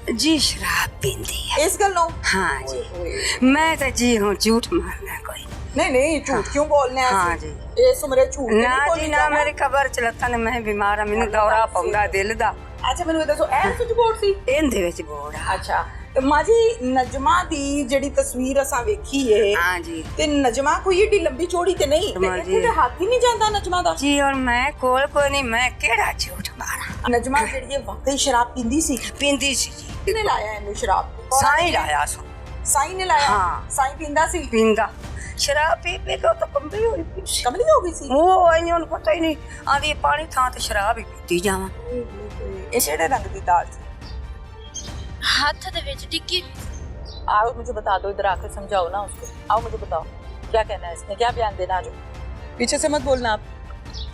जी शराब पींदी है इस गल्लों? हाँ जी मैं तो जी हूँ झूठ मारना कोई नहीं नहीं झूठ क्यों बोलने हैं? हाँ जी इस उम्रे झूठ ना नहीं जी बोली ना मेरी खबर चलता ने मैं बीमार हूं मैंने दौरा पौंदा दिल दा। अच्छा मैनू दसो ए स्विच बोर्ड सी ਇਹਦੇ ਵਿੱਚ ਬੋਰਡ ਆ। अच्छा ਤੇ माँ जी नजमा दी ਜਿਹੜੀ ਤਸਵੀਰ ਅਸਾਂ ਵੇਖੀ ਏ हाँ जी ਤੇ ਨਜਮਾ ਕੋਈ ਏਡੀ ਲੰਬੀ ਚੌੜੀ ਤੇ ਨਹੀਂ ਤੇ ਮਾਂ ਜੀ। ਇੱਥੇ ਤੇ ਹੱਥ ਹੀ ਨਹੀਂ ਜਾਂਦਾ ਨਜਮਾ ਦਾ। जी और मैं कोल कोई नहीं मैं केड़ा झूठ मारा ਨਜਮਾ ਜਿਹੜੀ ਇਹ ਵਾਕਈ ਸ਼ਰਾਬ ਪੀਂਦੀ ਸੀ? पींदी सी जी ਕਿਹਨੇ ਲਾਇਆ ਇਹਨੂੰ ਸ਼ਰਾਬ? साई लाया सो ਸਾਈ ਨੇ ਲਾਇਆ? हाँ। ਸਾਈ ਪੀਂਦਾ ਸੀ? पींदा शराब पी पी के तो कमली हुई पी सी। ਕਮਲੀ ਹੋ ਗਈ ਸੀ? वो आई उन्हें पता ही नहीं आंधी पानी था तो शराब ही पीती जावा। ਇਹ ਕਿਹੜੇ रंग ਦੀ तार थी? हाथ दे विच डिग्गी। आओ मुझे बता दो, इधर आकर समझाओ ना उसको। आओ मुझे बताओ क्या कहना है इसने, क्या बयान देना है? पीछे से मत बोलना आप,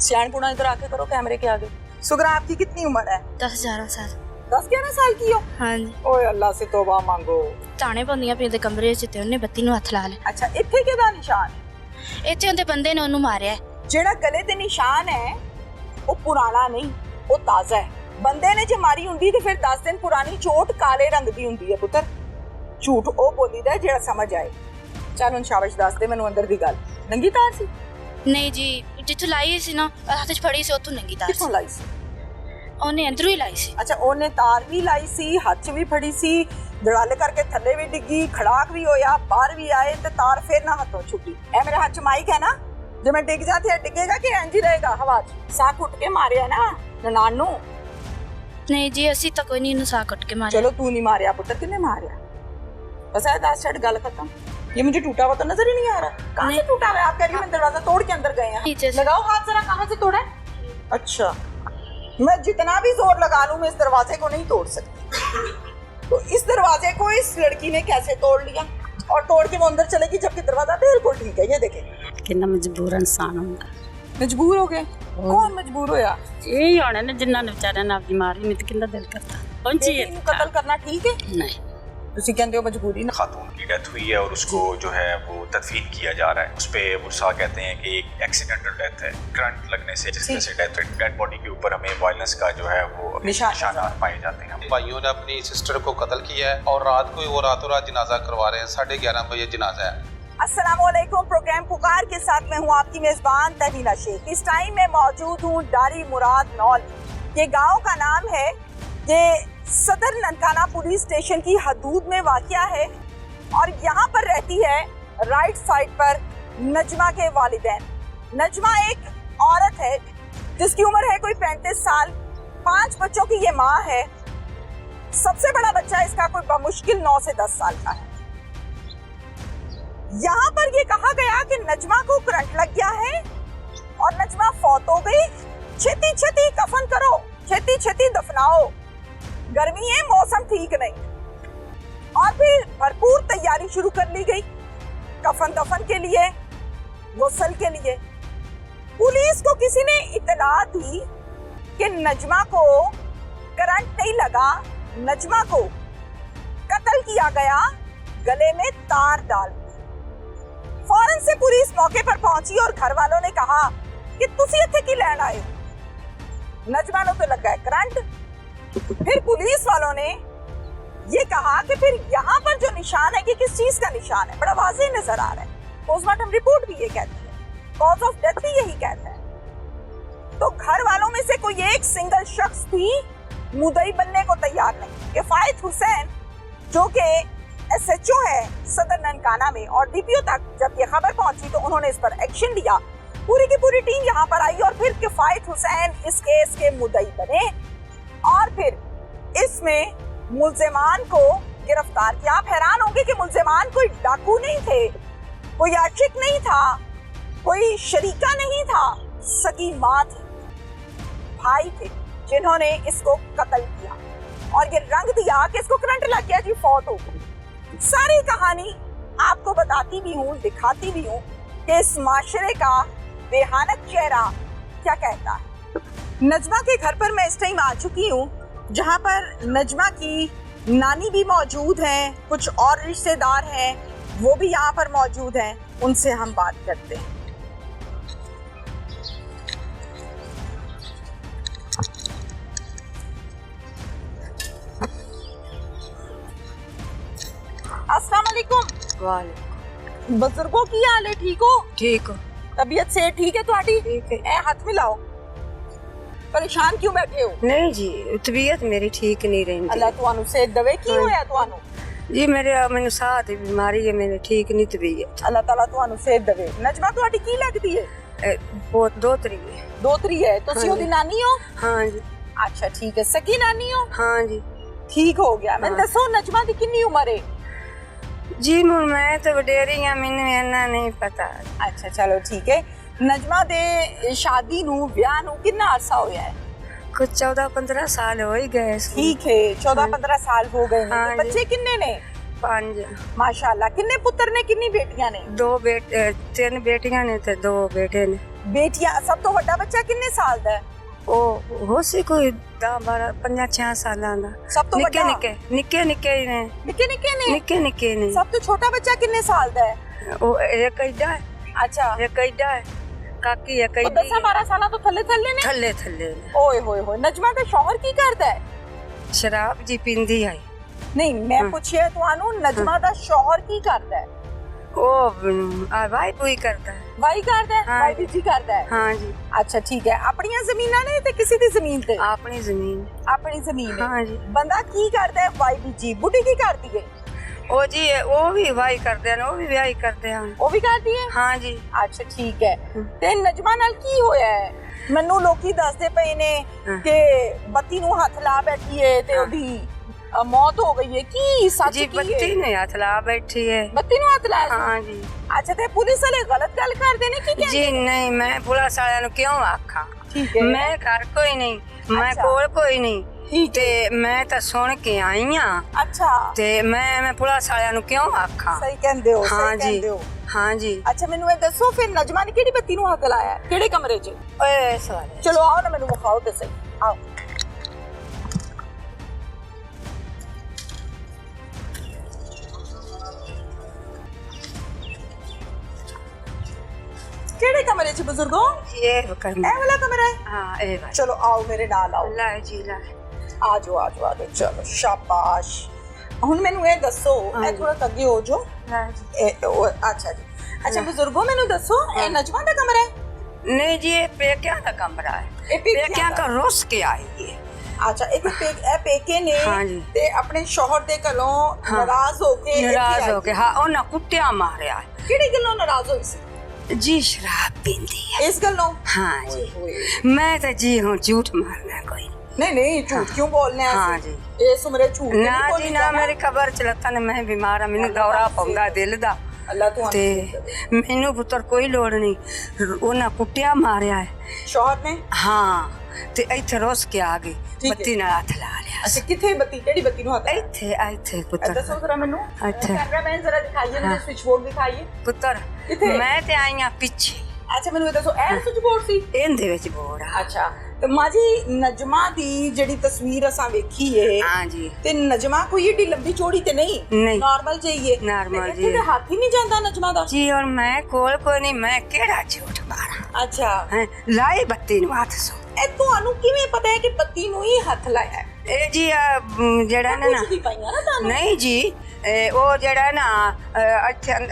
सियाणपुना इधर आके करो कैमरे के आगे। सुगरा आपकी कितनी उम्र है? 10-11 साल। 10-11 साल की हो? हाँ जी। ओए अल्लाह से तौबा मांगो। ताने पौंदियां पे दे कमरे च ते ਉਹਨੇ ਬੱਤੀ ਨੂੰ ਹੱਥ ਲਾ ਲਿਆ। अच्छा इत्थे किहदा निशान? ਇੱਥੇ ਉਹਦੇ ਬੰਦੇ ਨੇ ਉਹਨੂੰ ਮਾਰਿਆ। ਜਿਹੜਾ गले ते निशान है वो पुराना नहीं, वो ताजा है। बंदे ने जे मारी हुंदी ते फिर 10 दिन पुरानी चोट काले रंग दी हुंदी है पुत्र। झूठ ओ बोलीदा जेड़ा समझ आए। चल हुन शाबाश दस दे मैनू अंदर दी गल। नंगी तार सी? ਨਹੀਂ ਜੀ ਜਿੱਥੋਂ ਲਾਈ ਸੀ ਨਾ ਹੱਥ 'ਚ ਫੜੀ ਸੀ ਉੱਥੋਂ ਨੰਗੀ ਤਾਰ किथों लाई सी? ਉਹਨੇ ਅੰਦਰੋਂ ਹੀ ਲਾਈ ਸੀ। अच्छा ओने तार भी लाई सी, हाथ च भी फड़ी सी, दड़ाले करके थल्ले भी डिग्गी, खड़ाक भी होया, बाहर भी आए ते तार फिर ना हाथों छुटी। ए मेरे हाथ च माइक है ना, जे मैं डिग जाती है डिगेगा कि इंज ही रहेगा हवा च? साह घुट के मारिया ना ननान नू? ਨਹੀਂ ਜੀ ਅਸੀਂ ਤਾਂ ਕੋਈ ਨਹੀਂ ਇਹਨੂੰ ਸਾਹ ਕੱਟ ਕੇ ਮਾਰਿਆ। चलो तू नहीं मारिया पुत्र, किन्ने मारिया? बस है 10 छट गल खत्म। ये मुझे टूटा हुआ तो नजर ही नहीं आ रहा। कहाँ से टूटा हुआ है? आप कह रही हो मैं दरवाजा तोड़ के अंदर गए नीचे हैं। से। लगाओ हाथ जरा, कहाँ से तोड़ा है? अच्छा मैं जितना भी जोर लगा लूं मैं इस दरवाजे को नहीं तोड़ सकती। तो इस दरवाजे को इस लड़की ने कैसे तोड़ लिया और तोड़ के वो अंदर चलेगी जबकि दरवाजा बिल्कुल ठीक है? ये देखें कितना मजबूर इंसान होंदा। मजबूर हो गए। कौन मजबूर होया? यही होने ने जिन्ना ने बेचारे ने आपकी मारी में तो कितना दिल करता पहुंची है कत्ल करना ठीक है? नहीं तुसी कहते हो मजबूरी ना। खातून की डेथ हुई है और उसको जो है वो तदफीन किया जा रहा है। उस पे मुर्सा कहते हैं कि एक एक्सीडेंटल डेथ है, करंट लगने से जिस तरह से डेथ हुई। डेड बॉडी के ऊपर हमें वायलेंस का जो है वो निशानात पाए जाते हैं। भाइयों ने अपनी सिस्टर को कत्ल किया है और रात को वो रातों रात जनाजा करवा रहे हैं। 11:30 बजे जनाजा है। अस्सलामुअलैकुम। प्रोग्राम पुकार के साथ मैं हूँ आपकी मेजबान तहनीला शेख। इस टाइम में मौजूद हूँ डारी मुराद नौल। ये गांव का नाम है, ये सदर ननकाना पुलिस स्टेशन की हदूद में वाक़या है और यहाँ पर रहती है राइट साइड पर नजमा के वालिदैन। नजमा एक औरत है जिसकी उम्र है कोई 35 साल। 5 बच्चों की ये माँ है। सबसे बड़ा बच्चा इसका कोई बमुश्किल 9 से 10 साल का है। यहाँ पर ये कहा गया कि नजमा को करंट लग गया है और नजमा फौत हो गई। छेती छेती कफन करो, छेती छेती दफनाओ। गर्मी है, मौसम ठीक नहीं। और फिर भरपूर तैयारी शुरू कर ली गई कफन दफन के लिए, गुस्ल के लिए। पुलिस को किसी ने इत्तला दी कि नजमा को करंट नहीं लगा, नजमा को कत्ल किया गया गले में तार डाल। फौरन से पुलिस मौके पर पहुंची और घर वालों ने कहा कि तुसी इत्थे की लैन आए हो, नजमा नु तो लगा है करंट। फिर पुलिस वालों ने ये कहा कि फिर यहाँ पर जो निशान है कि किस चीज का निशान है, बड़ा वाज़ेह नजर आ रहा है। पोस्टमार्टम रिपोर्ट भी ये कहती है, कॉज ऑफ डेथ भी यही कहता है। तो घर वालों में से कोई एक सिंगल शख्स भी मुदई बनने को तैयार नहीं। किफायत हुसैन जो कि SHO है सदर ननकाना में और DPO तक जब ये खबर पहुंची तो उन्होंने इस पर एक्शन लिया। पूरी की पूरी टीम यहाँ पर आई और फिर किफायत हुसैन इस केस के मुद्दई बने और फिर इसमें मुल्जिमान को गिरफ्तार किया। आप हैरान होंगे कि मुल्जिमान कोई डाकू नहीं थे, कोई आशिक नहीं था, कोई शरीका नहीं था, सगी माँ थी, भाई थे जिन्होंने इसको कत्ल किया और ये रंग दिया कि इसको करंट लग गया जी, फौत हो गई। सारी कहानी आपको बताती भी हूँ, दिखाती भी हूँ कि इस माशरे का बेहानक चेहरा क्या कहता है। नजमा के घर पर मैं इस टाइम आ चुकी हूँ जहाँ पर नजमा की नानी भी मौजूद हैं, कुछ और रिश्तेदार हैं वो भी यहाँ पर मौजूद हैं, उनसे हम बात करते हैं। अस्सलाम वालेकुम। वाले बुजुर्गों की हाल है, ठीक हो? ठीक हो? तबीयत से ठीक है ਤੁਹਾਡੀ? ठीक है। ए हाथ मिलाओ। परेशान क्यों बैठे हो? नहीं जी, तबीयत मेरी ठीक नहीं रही। अल्लाह ਤੁਹਾਨੂੰ ਸਿਹਤ ਦੇਵੇ। ਕੀ ਹੋਇਆ ਤੁਹਾਨੂੰ? जी मैंने साह दी बीमारी है, मेरे ठीक नहीं तबीयत। ਅੱਲਾਹ ਤਾਲਾ ਤੁਹਾਨੂੰ ਸਿਹਤ ਦੇਵੇ। ਨਜਮਾ ਤੁਹਾਡੀ ਕੀ ਲੱਗਦੀ ਹੈ? बहुत दो तरीके। ਦੋਤਰੀ ਹੈ। ਤੁਸੀਂ ਉਹਦੀ ਨਾਨੀ ਹੋ? हाँ जी। ਅੱਛਾ ਠੀਕ ਹੈ। ਸਕੀ ਨਾਨੀ ਹੋ? हाँ जी। ਠੀਕ ਹੋ ਗਿਆ। ਮੈਨੂੰ ਦੱਸੋ ਨਜਮਾ ਦੀ ਕਿੰਨੀ ਉਮਰ ਹੈ? जी मैं तो वडेरी हाँ, मैंने इन्ना नहीं पता। ਅੱਛਾ ਚਲੋ ਠੀਕ ਹੈ। ਨਜਮਾ ਦੇ ਸ਼ਾਦੀ ਨੂੰ ਵਿਆਹ ਨੂੰ ਕਿੰਨਾ ਅਰਸਾ ਹੋਇਆ ਹੈ? कुछ 14-15 साल हो ही गए। ठीक है, 14-15 साल हो गए हाँ हैं। जी। बच्चे कितने ने? 5। माशाल्लाह। कितने पुत्र ने, कितनी बेटियां ने? 2 बेटे 3 बेटियां ने ते 2 बेटे ने। बेटियां। सब तो बड़ा बच्चा कितने साल दा है? ओ हो सी कोई 10-12-15-6 साल दा। सब तो निक्के बड़ा? निक्के ही ने। निक्के निक्के ने? निक्के ने। सब तो छोटा बच्चा कितने साल दा है? ओ एक ऐडा है, अच्छा। एक ऐडा है, काकी है, और 10-12 साल तो थल्ले थल्ले ने? थल्ले ने। ओए होए होए। नजमा दा शौहर की करदा है? शराब जी पींदी है। नहीं, मैं पूछिए तुहानू नजमा दा शौहर की करदा है? ओ भाई पूरी करता है। वाई करदा है? हाँ वाई जी। भी करदा है? हाँ जी। अच्छा ठीक है। अपनी जमीना ने ते किसी दी जमीन ते? अपनी जमीन। अपनी जमीन है। हाँ जी। बंदा की करदा है? वाई भी जी। बुढ़ी की करदी है? ओ जी वो भी वाई करते हैं, वो भी ब्याही करते हैं। वो भी करदी है? हाँ जी। ਅੱਛਾ ਠੀਕ ਹੈ। ਤੇ ਨਜਮਾ ਨਾਲ ਕੀ ਹੋਇਆ ਹੈ? ਮੈਨੂੰ ਲੋਕੀ ਦੱਸਦੇ ਪਏ ਨੇ ਕਿ ਬੱਤੀ ਨੂੰ ਹੱਥ ਲਾ ਬੈਠੀ ਹੈ ਤੇ ਉਹਦੀ ਮੌਤ ਹੋ ਗਈ ਹੈ। ਕੀ ਸੱਚ जी ਕੀ बत्ती ਹੈ? ने हाथ ला बैठी है। ਬੱਤੀ ਨੂੰ ਹੱਥ ਲਾਇਆ? हाँ जी। ਅੱਛਾ ਤੇ ਪੁਲਿਸ ਵਾਲੇ ਗਲਤ ਗੱਲ ਕਰਦੇ ਨੇ ਕੀ जी नहीं, मैं पुलिस वाले नु क्यों आखा? ठीक है। मैं घर कोई नहीं, मैं अच्छा। कोल कोई नहीं ठीक ते मैं तो सुन के आई हां ਅੱਛਾ ते मैं पुलिस वाले नु क्यों आखा? ਸਹੀ ਕਹਿੰਦੇ ਹੋ, हाँ ਸਹੀ जी। ਕਹਿੰਦੇ ਹੋ। हाँ जी। ਅੱਛਾ ਮੈਨੂੰ ਇਹ ਦੱਸੋ ਫਿਰ ਨਜਮਾ ਨੇ ਕਿਹੜੀ ਬੱਤੀ ਨੂੰ ਹੱਥ ਲਾਇਆ? ਕਿਹੜੇ ਕਮਰੇ 'ਚ? ओए सवाल ਚਲੋ ਆਓ ਨਾ ਮੈਨੂੰ ਵਿਖਾਓ ਤੇ ਸਹੀ। ਆਓ। ਕਿਹੜੇ ਕਮਰੇ 'ਚ ਬਜ਼ੁਰਗੋ? ये करना। ਇਹ ਵਾਲਾ ਕਮਰਾ ਹੈ? हाँ ए भाई। ਚਲੋ ਆਓ ਮੇਰੇ ਨਾਲ ਆਓ। ला जी ला। ਆ ਜਾਓ ਆ ਜਾਓ ਆ ਜਾਓ। ਚਲੋ ਸ਼ਾਬਾਸ਼। ਹੁਣ ਮੈਨੂੰ ਇਹ ਦੱਸੋ, ਇਹ ਥੋੜਾ ਅੱਗੇ ਹੋ ਜਾਓ। ला जी। ਅੱਛਾ ਜੀ। ਅੱਛਾ ਬਜ਼ੁਰਗੋ ਮੈਨੂੰ ਦੱਸੋ, ਇਹ ਨਜਮਾ ਦਾ ਕਮਰਾ ਹੈ? नहीं जी, ये पेक्या का कमरा है। ये पेक्या पेक्या का? का रोस के आई है। ਅੱਛਾ ਇਹ ਇਹ ਪੇਕੇ ਨੇ हाँ जी। ਤੇ ਆਪਣੇ ਸ਼ੋਹਰ ਦੇ ਘਰੋਂ हाँ। ਨਾਰਾਜ਼ ਹੋ ਕੇ ਇੱਥੇ नाराज ਆਈ। हो के हाँ उन्हें कुटिया मारिया है। ਕਿਹੜੀ ਗੱਲੋਂ ਨਾਰਾਜ਼ ਹੋਈ ਸੀ? जी शराब पींदी है। ਇਸ ਗੱਲੋਂ? हाँ जी। ਓਏ। मैं तो जी हूँ झूठ मारना कोई नहीं नहीं झूठ क्यों बोलने हैं? हाँ जी। इस उम्र झूठ ना नहीं जी बोलना ना, है। मेरी खबर चलता ने मैं बीमार हाँ, मैंने अल्लाह दौरा ताला पौंदा से- दिल दा अल्लाह तो ते मैनू पुत्र कोई लोड़ नहीं। उन्हें कुटिया मारिया है। शौहर ने? हाँ ते इत्थे रोस के आ गई, ठीक है। बत्ती नाल हथ ला लिया। अच्छा किथे बत्ती, केड़ी बत्ती नु हथ लाया? इत्थे पुत्र। दसो जरा मेनू। अच्छा। कैमरामैन जरा दिखाइए, मुझे हाँ। स्विच बोर्ड दिखाइए। पुत्र किथे? मैं ते आई हाँ पीछे अच्छा ਮੈਨੂੰ ਇਹ ਦੱਸੋ, ਇਹ ਸਵਿਚ ਬੋਰਡ ਸੀ? ਇਹਦੇ ਵਿੱਚ ਬੋਰਡ ਆ। ਅੱਛਾ ਤੇ ਮਾਂ ਜੀ ਨਜਮਾ ਦੀ ਜਿਹੜੀ ਤਸਵੀਰ ਅਸਾਂ ਵੇਖੀ ਏ, ਹਾਂ ਜੀ। ਤੇ ਨਜਮਾ ਕੋਈ ਏਡੀ ਲੰਬੀ ਚੌੜੀ ਤੇ ਨਹੀਂ, ਨਹੀਂ। ਨਾਰਮਲ ਜਾਈਏ। ਨਾਰਮਲ ਜੀ। ਤੇ ਹੱਥ ਹੀ ਨਹੀਂ ਜਾਂਦਾ ਨਜਮਾ ਦਾ। जी और मैं कोल कोई नहीं, मैं केड़ा झूठ मारा ਅੱਛਾ है लाई बत्ती नु हाथ सो। ਇਹ ਤੁਹਾਨੂੰ ਕਿਵੇਂ ਪਤਾ ਹੈ ਕਿ ਬੱਤੀ ਨੂੰ ਹੀ ਹੱਥ ਲਾਇਆ ਹੈ? ਇਹ ਜੀ ਜਿਹੜਾ ਨਾ ਪੁੱਛਦੀ ਪਈਆਂ ਨਾ ਤੁਹਾਨੂੰ। ਨਹੀਂ ਜੀ, ਉਹ ਜਿਹੜਾ ਨਾ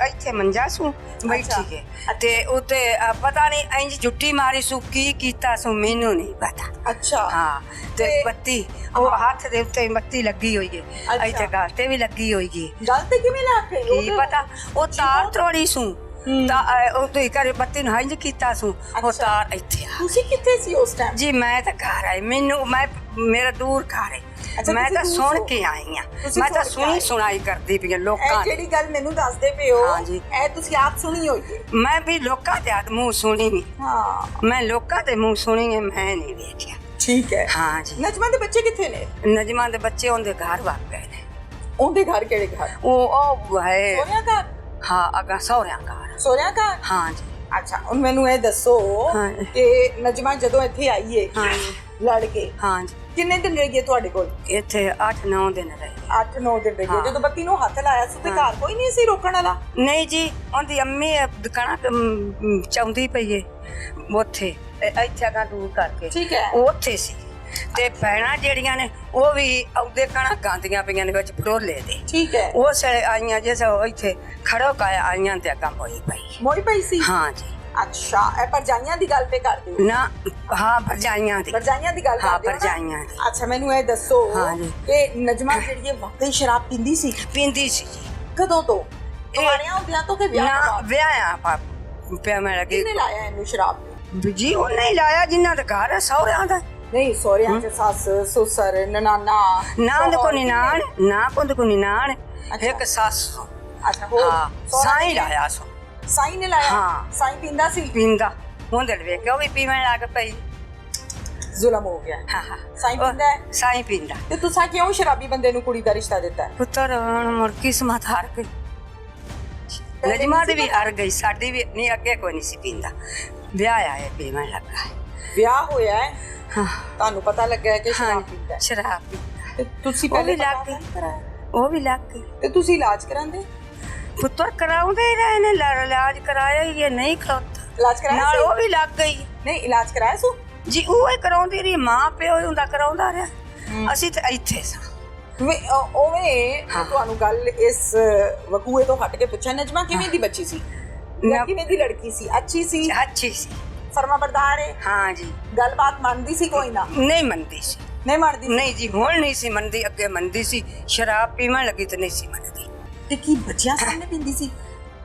ਇੱਥੇ ਮੰਜਾ ਸੂ ਬੈਠੀ ਕੇ ਤੇ ਉਤੇ ਪਤਾ ਨਹੀਂ ਇੰਜ ਜੁੱਟੀ ਮਾਰੀ ਸੂ, ਕੀ ਕੀਤਾ ਸੂ ਮੈਨੂੰ ਨਹੀਂ ਪਤਾ। ਅੱਛਾ ਹਾਂ ਤੇ ਬੱਤੀ ਉਹ ਹੱਥ ਦੇ ਉੱਤੇ ਬੱਤੀ ਲੱਗੀ ਹੋਈ ਹੈ, ਇੱਥੇ ਗਲ ਤੇ ਵੀ ਲੱਗੀ ਹੋਈ ਹੈ। ਗੱਲ ਤੇ ਕਿਵੇਂ ਲੱਗ ਗਈ? ਕੀ ਪਤਾ ਉਹ ਤਾਰ ਤੋੜੀ ਸੂ ਤਾਂ ਉਹ ਤੇ ਘਰੇ ਬੱਤੀ ਨੂੰ ਹੰਝ ਕੀਤਾ ਸੂ, ਉਹ ਤਾਰ ਇੱਥੇ ਆ। ਤੁਸੀਂ ਕਿੱਥੇ ਸੀ ਉਸ ਟਾਈਮ? ਜੀ ਮੈਂ ਤਾਂ ਘਰ ਆਈ, ਮੈਨੂੰ ਮੇਰਾ ਦੂਰ ਘਰ ਹੈ। ਮੈਂ ਤਾਂ ਸੁਣ ਕੇ ਆਈ ਆ, ਮੈਂ ਤਾਂ ਸੁਣੀ ਸੁਣਾਈ ਕਰਦੀ ਪਈ ਲੋਕਾਂ ਇਹ ਜਿਹੜੀ ਗੱਲ ਮੈਨੂੰ ਦੱਸਦੇ ਪਏ ਹੋ, ਹਾਂ ਜੀ। ਇਹ ਤੁਸੀਂ ਆਪ ਸੁਣੀ ਹੋਈ ਹੈ? ਮੈਂ ਵੀ ਲੋਕਾਂ ਦੇ ਮੂੰਹ ਸੁਣੀ ਵੀ, ਹਾਂ ਮੈਂ ਲੋਕਾਂ ਦੇ ਮੂੰਹ ਸੁਣੀ ਹੈ, ਮੈਂ ਨਹੀਂ ਵੇਖਿਆ। ਠੀਕ ਹੈ। ਹਾਂ ਜੀ। ਨਜਮਾ ਦੇ ਬੱਚੇ ਕਿੱਥੇ ਨੇ? ਨਜਮਾ ਦੇ ਬੱਚੇ ਉਹਦੇ ਘਰ ਵਗ ਗਏ ਨੇ। ਉਹਦੇ ਘਰ ਕਿਹੜੇ ਘਰ? ਉਹ ਹੈ ਸੋਹਰਿਆਂ ਘਰ? ਹਾਂ ਅਗਾ ਸਹੁਰਿਆਂ ਘਰ। ਸੋਹਰਿਆਂ ਘਰ? ਹਾਂ ਜੀ। ਅੱਛਾ ਹੁਣ ਮੈਨੂੰ ਇਹ ਦੱਸੋ ਹਾਂ। ਕਿ ਨਜਮਾ ਜਦੋਂ ਇੱਥੇ ਆਈ ਏ ਹਾਂ ਜੀ। ਲੜ ਕੇ, ਹਾਂ ਜੀ। ਕਿੰਨੇ ਦਿਨ ਰਹੀ ਹੈ ਤੁਹਾਡੇ ਕੋਲ? ਇੱਥੇ 8-9 ਦਿਨ ਰਹੇ। 8-9 ਦਿਨ ਰਹੀ ਹੈ। ਹਾਂ। ਜਦੋਂ ਬੱਤੀ ਨੂੰ ਹੱਥ ਲਾਇਆ ਸੀ ਤੇ ਘਰ ਕੋਈ ਨਹੀਂ ਸੀ ਰੋਕਣ ਵਾਲਾ? ਨਹੀਂ ਜੀ, ਉਹਦੀ ਅੰਮੀ ਦੁਕਾਨਾਂ ਚਾਉਂਦੀ ਪਈ ਏ ਉੱਥੇ ਇੱਥੇ ਅਗਾ ਦੂਰ ਕਰਕੇ। ਠੀਕ ਹੈ। ਉਹ ਉੱਥੇ ਸੀ ਤੇ ਭੈਣਾਂ ਜਿਹੜੀਆਂ ਨੇ ਉਹ ਵੀ ਉਹਦੇ ਕਣਾ ਗਾਂਦੀਆਂ ਪਈਆਂ ਨੇ ਵਿੱਚ ਪਟੋਲੇ ਦੇ ਠੀਕ ਹੈ ਉਸ ਵੇਲੇ ਆਈਆਂ ਜਿਸ ਇੱਥੇ ਖੜੋ ਕਾਇਆ ਆਈਆਂ ਤੇ ਅੱਗਾਂ ਹੋਈ ਪਈ ਮੋਈ ਪਈ ਸੀ ਹਾਂ ਜੀ ਅੱਛਾ ਇਹ ਪਰਜਾਈਆਂ ਦੀ ਗੱਲ ਤੇ ਕਰਦੇ ਹੋ ਨਾ ਹਾਂ ਭਰਜਾਈਆਂ ਦੀ ਪਰਜਾਈਆਂ ਦੀ ਗੱਲ ਹਾਂ ਕਰਦੇ ਹੋ ਨਾ? ਭਰਜਾਈਆਂ ਦੀ ਅੱਛਾ ਮੈਨੂੰ ਇਹ ਦੱਸੋ ਹਾਂ ਜੀ। ਕਿ ਨਜਮਾ ਜਿਹੜੀ ਹੈ ਵਾਕਈ ਸ਼ਰਾਬ ਪੀਂਦੀ ਸੀ ਪੀਂਦੀ ਸੀ ਜੀ ਕਦੋਂ ਤੋਂ ਕੁਆਰਿਆਂ ਹੁੰਦਿਆਂ ਤੋਂ ਕਿ ਵਿਆਹ ਤੋਂ ਨਾ ਬਾਅਦ? ਵਿਆਹ ਪਿਆ ਮੈਂ ਲੱਗੀ ਕਿਹਨੇ ਲਾਇਆ ਇਹਨੂੰ ਸ਼ਰਾਬ ਜੀ ਉਹਨੇ ਹੀ ਲਾਇਆ ਜਿਨ੍ਹਾਂ ਦਾ ਘਰ ਹੈ ਸਹੁਰਿਆਂ ਦਾ ਨਹੀਂ ਸੋਹਰਿਆਂ ਚ ਸੱਸ ਸੁਸਰ ਨਨਾਨਾ ਨਾ ਉਹਦੇ ਕੋ ਨਿਨਾਣ ਨਾ ਉਹਦੇ ਕੋ ਨਿਨਾਣ ਅੱਛਾ। ਇੱਕ ਸੱਸ ਅੱਛਾ ਹੋਰ ਹਾਂ ਸਹੁਰਾ ਸਾਈ ਕਿਹਨੇ? ਲਾਇਆ ਸੋ ਸਾਈ ਨੇ ਲਾਇਆ ਹਾਂ। ਸਾਈ ਪੀਂਦਾ ਸੀ ਪੀਂਦਾ ਹੁੰਦੇ ਵੇਖ ਕੇ ਉਹ ਵੀ ਪੀਵਣ ਲੱਗ ਪਈ ਜ਼ੁਲਮ ਹੋ ਗਿਆ ਹਾਂ ਹਾਂ ਸਾਈ ਉਹ ਪੀਂਦਾ ਹੈ ਸਾਈ ਪੀਂਦਾ ਤੇ ਤੁਸੀਂ ਕਿਉਂ ਸ਼ਰਾਬੀ ਬੰਦੇ ਨੂੰ ਕੁੜੀ ਦਾ ਰਿਸ਼ਤਾ ਦਿੱਤਾ ਹੈ ਪੁੱਤਰ ਹੁਣ ਮੁੜ ਕਿਸਮਤ ਹਾਰ ਗਈ ਨਜਮਾ ਦੀ ਵੀ ਹਾਰ ਗਈ ਸਾਡੀ ਵੀ ਨਹੀਂ ਅੱਗੇ ਕੋਈ ਨਹੀਂ ਸੀ ਪੀਂਦਾ ਵਿਆਹ ਆਇਆ ਪੀਵਣ ਲੱਗਾ ਵਿਆਹ ਹੋਇਆ ਹੈ ਹਾਂ ਤੁਹਾਨੂੰ ਪਤਾ ਲੱਗਾ ਹੈ ਕਿ ਹਾਂ ਸ਼ਰਾਬ ਪੀਂਦਾ ਹੈ ਸ਼ਰਾਬ ਪੀਂਦਾ ਤੇ ਤੁਸੀਂ ਉਹ ਪਹਿਲੇ ਵੀ ਲੱਗ ਪਤਾ ਗਈ। ਨਹੀਂ ਕਰਾਇਆ ਉਹ ਵੀ ਲੱਗ ਗਈ ਤੇ ਤੁਸੀਂ ਇਲਾਜ ਕਰਾਉਂਦੇ ਪੁੱਤਰ ਕਰਾਉਂਦੇ ਹੀ ਰਹੇ ਨੇ ਇਲਾਜ ਕਰਾਇਆ ਹੀ ਇਹ ਨਹੀਂ ਖਲੋਤਾ ਇਲਾਜ ਕਰਾਇਆ ਨਾਲ ਸੀ ਉਹ ਵੀ ਲੱਗ ਗਈ ਨਹੀਂ ਇਲਾਜ ਕਰਾਇਆ ਸੂ ਜੀ ਉਹ ਹੀ ਕਰਾਉਂਦੀ ਰਹੀ ਮਾਂ ਪਿਓ ਹੀ ਹੁੰਦਾ ਕਰਾਉਂਦਾ ਰਿਹਾ ਅਸੀਂ ਤਾਂ ਇੱਥੇ ਸਾਂ ਉਵੇਂ ਤੁਹਾਨੂੰ ਗੱਲ ਇਸ ਵਕੂਏ ਤੋਂ ਹਟ ਕੇ ਪੁੱਛਿਆ ਨਜਮਾ ਕਿਵੇਂ ਦੀ ਬੱਚੀ ਸੀ ਜਾਂ ਕਿਵੇਂ ਦੀ ਲੜਕੀ ਸੀ ਅੱਛੀ ਸੀ ਅੱਛੀ ਸੀ ਫਰਮਾ ਬਰਦਾਰ ਹੈ ਹਾਂ ਜੀ ਗੱਲਬਾਤ ਮੰਨਦੀ ਸੀ ਕੋਈ ਨਾ ਨਹੀਂ ਮੰਨਦੀ ਸੀ ਨਹੀਂ ਮੰਨਦੀ ਸੀ? ਨਹੀਂ ਜੀ ਹੁਣ ਨਹੀਂ ਸੀ ਮੰਨਦੀ ਅੱਗੇ ਮੰਨਦੀ ਸੀ ਸ਼ਰਾਬ ਪੀਵਣ ਲੱਗੀ ਤੇ ਨਹੀਂ ਸੀ ਮੰਨਦੀ ਤੇ ਕੀ ਬੱਚਿਆਂ ਸਾਹਮਣੇ ਪੀਂਦੀ ਸੀ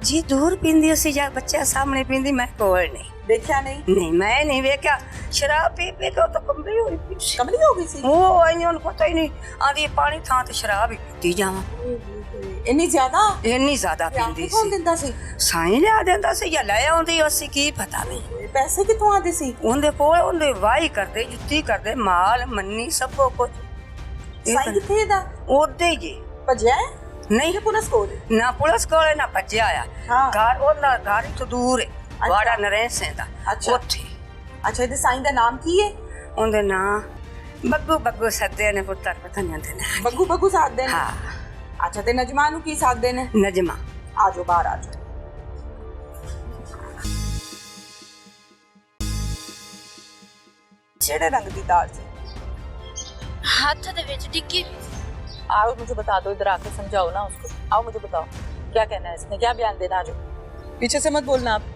ਜੀ ਦੂਰ ਪੀਂਦੀ ਸੀ ਜਾਂ ਬੱਚਿਆਂ ਸਾਹਮਣੇ ਪੀਂਦੀ ਮੈਂ ਕੋਲ ਨਹੀਂ ਦੇਖਿਆ ਨਹੀਂ ਨਹੀਂ ਮੈਂ ਨਹੀਂ ਵੇਖਿਆ ਸ਼ਰਾਬ ਪੀ ਪੀ ਕੇ ਉਹ ਤਾਂ ਕੰਬੀ ਹੋਈ ਪਈ ਸੀ ਕਮਲੀ ਹੋ ਗਈ ਸੀ ਉਹ ਆਈ ਉਹਨੂੰ ਪਤਾ ਹੀ ਨਹੀਂ ਆਂਦੀ ਪਾਣੀ ਥਾਂ ਤੇ ਸ਼ਰਾਬ ਹੀ ਪੀਤੀ ਜਾਵਾਂ ਇੰਨੀ ਜ਼ਿਆਦਾ ਇੰਨੀ ਜ਼ਿਆਦਾ ਵਿਆਹ ਪੀਂਦੀ ਕੌਣ ਸੀ ਦਿੰਦਾ ਸੀ ਸਾਈਂ ਲਿਆ ਦਿੰਦਾ ਸੀ ਜਾਂ ਲੈ ਆਉਂਦੀ ਅਸੀਂ ਕੀ ਪਤਾ ਨਹੀਂ ਪੈਸੇ ਕਿੱਥੋਂ ਆਉਂਦੇ ਸੀ ਉਹਦੇ ਕੋਲ ਉਹਦੇ ਵਾਹੀ ਕਰਦੇ ਜੁੱਤੀ ਕਰਦੇ ਮਾਲ ਮੰਨੀ ਸਭ ਕੁਝ ਸਾਈ ਕਿੱਥੇ ਦਾ ਉਹਦੇ ਜੀ ਭਜਿਆ ਹੈ? ਨਹੀਂ ਕਿ ਪੁਲਿਸ ਕੋਲ ਹੈ? ਨਾ ਪੁਲਿਸ ਕੋਲੇ ਨਾ ਭੱਜਿਆ ਆ ਹਾਂ। ਘਰ ਉਹਨਾਂ ਘਰ ਤੋਂ ਦੂਰ ਹੈ ਵਾੜਾ ਨਰੇਨ ਸਿੰਘ ਦਾ ਅੱਛਾ। ਉੱਥੇ ਅੱਛਾ ਇਹਦੇ ਸਾਈ ਦਾ ਨਾਮ ਕੀ ਹੈ ਉਹਦੇ ਨਾਂ ਬੱਗੂ ਬੱਗੂ ਸੱਦੇ ਨੇ ਪੁੱਤਰ ਪਤਾ ਨਹੀਂ ਉਹਦੇ ਨਾਂ ਬੱਗੂ ਬੱਗੂ ਸਾਧਦੇ ਨੇ ਹਾਂ ਅੱਛਾ ਤੇ ਨਜਮਾ ਨੂੰ ਕੀ ਸਾਧਦੇ ਨੇ ਨਜਮਾ ਆਜੋ ਬਾਹਰ ਆਜੋ ਜਿਹੜੇ रंग की तार थी हाथ दे विच डिग्गी आओ मुझे बता दो इधर आके समझाओ ना उसको आओ मुझे बताओ क्या कहना है इसने क्या बयान देना जो पीछे से मत बोलना आप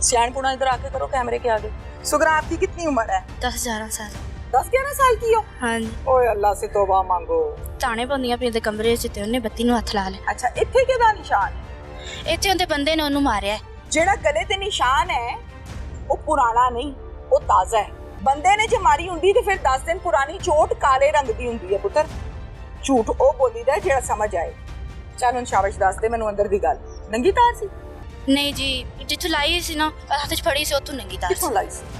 सियाणपुना इधर आके करो कैमरे के आगे सुगरा आपकी कितनी उम्र है 10-11 साल 10-11 साल की हो हाँ जी ओए अल्लाह से तौबा मांगो ताने पौंदियां पई दे कमरे च ते ओने बत्ती नु हथ ला ले अच्छा इत्थे किहदा निशान है इत्थे ओंदे बंदे ने ओनू मारिया जेड़ा गले ते निशान है वो पुराना नहीं वो ताजा है बंदे ने जे मारी हुंदी ते फिर 10 दिन पुरानी चोट काले रंग दी हुंदी है पुत्र झूठ ओ बोली दा जेड़ा समझ आए चल हुन शाबाश दस दे मैनू अंदर दी गल नंगी तार सी नहीं जी जिथों लाई सी ना हाथ च फड़ी सी ओथों नंगी तार किथों लाई सी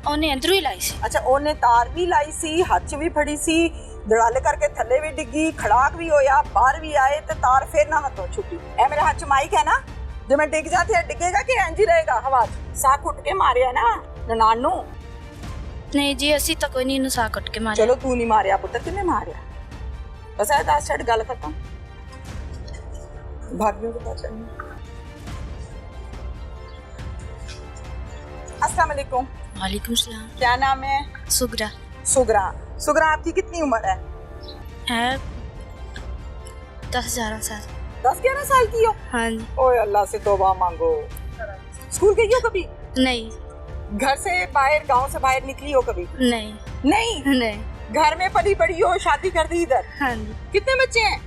ओने अंदरों ही लाई सी अच्छा ओने तार भी लाई सी हाथ च भी फड़ी सी दड़ाले करके थल्ले भी डिग्गी खड़ाक भी होया बाहर भी आए ते तार फिर ना हाथों छुट्टी ए मेरे हाथ च माइक है ना जो मैं डिग जाती डिगेगा कि इंज ही रहेगा हवा साह उठ के मारिया ना ननान नू नहीं जी असी तो कोई नहीं इनू साह कट के मारिया चलो तू नहीं मारिया पुत्र किने मारिया बस ऐ दस छड़ गल खत्म भाग्यों के पास अस्सलाम वालेकुम वालेकुम सलाम क्या नाम है सुगरा सुगरा सुगरा आपकी कितनी उम्र है है 10-11 साल 10-11 साल की हो हाँ जी ओए अल्लाह से तौबा मांगो स्कूल गई हो कभी नहीं घर से बाहर गांव से बाहर निकली हो कभी नहीं नहीं नहीं घर में पली बड़ी हो शादी कर दी इधर हाँ जी कितने बच्चे हैं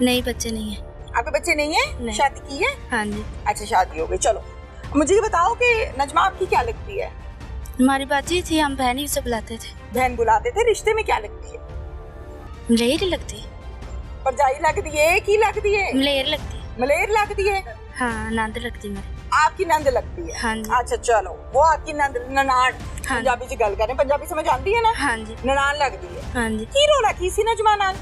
नहीं बच्चे नहीं है आपके बच्चे नहीं है नहीं। शादी की है हाँ जी अच्छा शादी हो गई चलो मुझे ये बताओ कि नजमा आपकी क्या लगती है हमारी बाजी थी हम बहनी से बुलाते थे बहन बुलाते थे रिश्ते में क्या लगती है मलेर लगती परजाई लगती है की लगती है मलेर लगती मलेर लगती है हाँ नंद लगती मेरी आपकी नंद लगती है हाँ जी अच्छा चलो वो आपकी नंद ननान हाँ। पंजाबी च गल करें पंजाबी समझ आती है ना हाँ जी ननान लगती है हाँ जी की रोला की सी नजमा नाल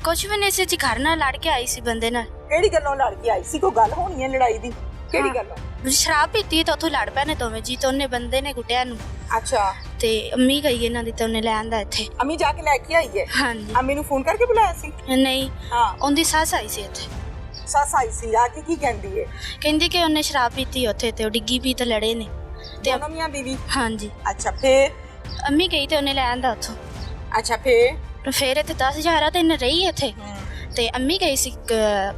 कुछ भी नहीं सी जी घर ना लड़ के आई सी बंदे नाल ਕਿਹੜੀ ਗੱਲੋਂ ਲੜ ਕੇ ਆਈ ਸੀ ਕੋਈ ਗੱਲ ਹੋਣੀ ਹੈ ਲੜਾਈ ਦੀ ਕਿਹੜੀ ਗੱਲੋਂ ਸ਼ਰਾਬ ਪੀਤੀ ਤਾਂ ਉੱਥੋਂ ਲੜ ਪਏ ਨੇ ਦੋਵੇਂ ਜੀ ਤੇ ਉਹਨੇ ਬੰਦੇ ਨੇ ਕੁੱਟਿਆ ਨੂੰ ਅੱਛਾ ਤੇ ਅੰਮੀ ਗਈ ਇਹਨਾਂ ਦੀ ਤੇ ਉਹਨੇ ਲੈ ਆਂਦਾ ਇੱਥੇ ਅਮੀ ਜਾ ਕੇ ਲੈ ਕੇ ਆਈ ਹੈ ਹਾਂਜੀ ਅਮੀ ਨੂੰ ਫੋਨ ਕਰਕੇ ਬੁਲਾਇਆ ਸੀ ਨਹੀਂ ਹਾਂ ਉਹਦੀ ਸੱਸ ਆਈ ਸੀ ਇੱਥੇ ਸੱਸ ਆਈ ਸੀ ਆ ਕੇ ਕੀ ਕਹਿੰਦੀ ਹੈ ਕਹਿੰਦੀ ਕਿ ਉਹਨੇ ਸ਼ਰਾਬ ਪੀਤੀ ਉੱਥੇ ਤੇ ਉਹ ਡਿੱਗੀ ਪੀ ਤੇ ਲੜੇ ਨੇ ਤੇ ਦੋਨੋਂ ਮੀਆਂ ਬੀਵੀ ਹਾਂਜੀ ਅੱਛਾ ਫੇਰ ਅੰਮੀ ਗਈ ਤੇ ਉਹਨੇ ਲੈ ਆਂਦਾ ਉੱਥੋਂ ਅੱਛਾ ਫੇਰ ਫਿਰ ਇੱਥੇ 10,000 ਆ ਤੇ ਇਹਨੇ ਰਹੀ ਇੱਥੇ ਤੇ ਅੰਮੀ ਗਈ ਸੀ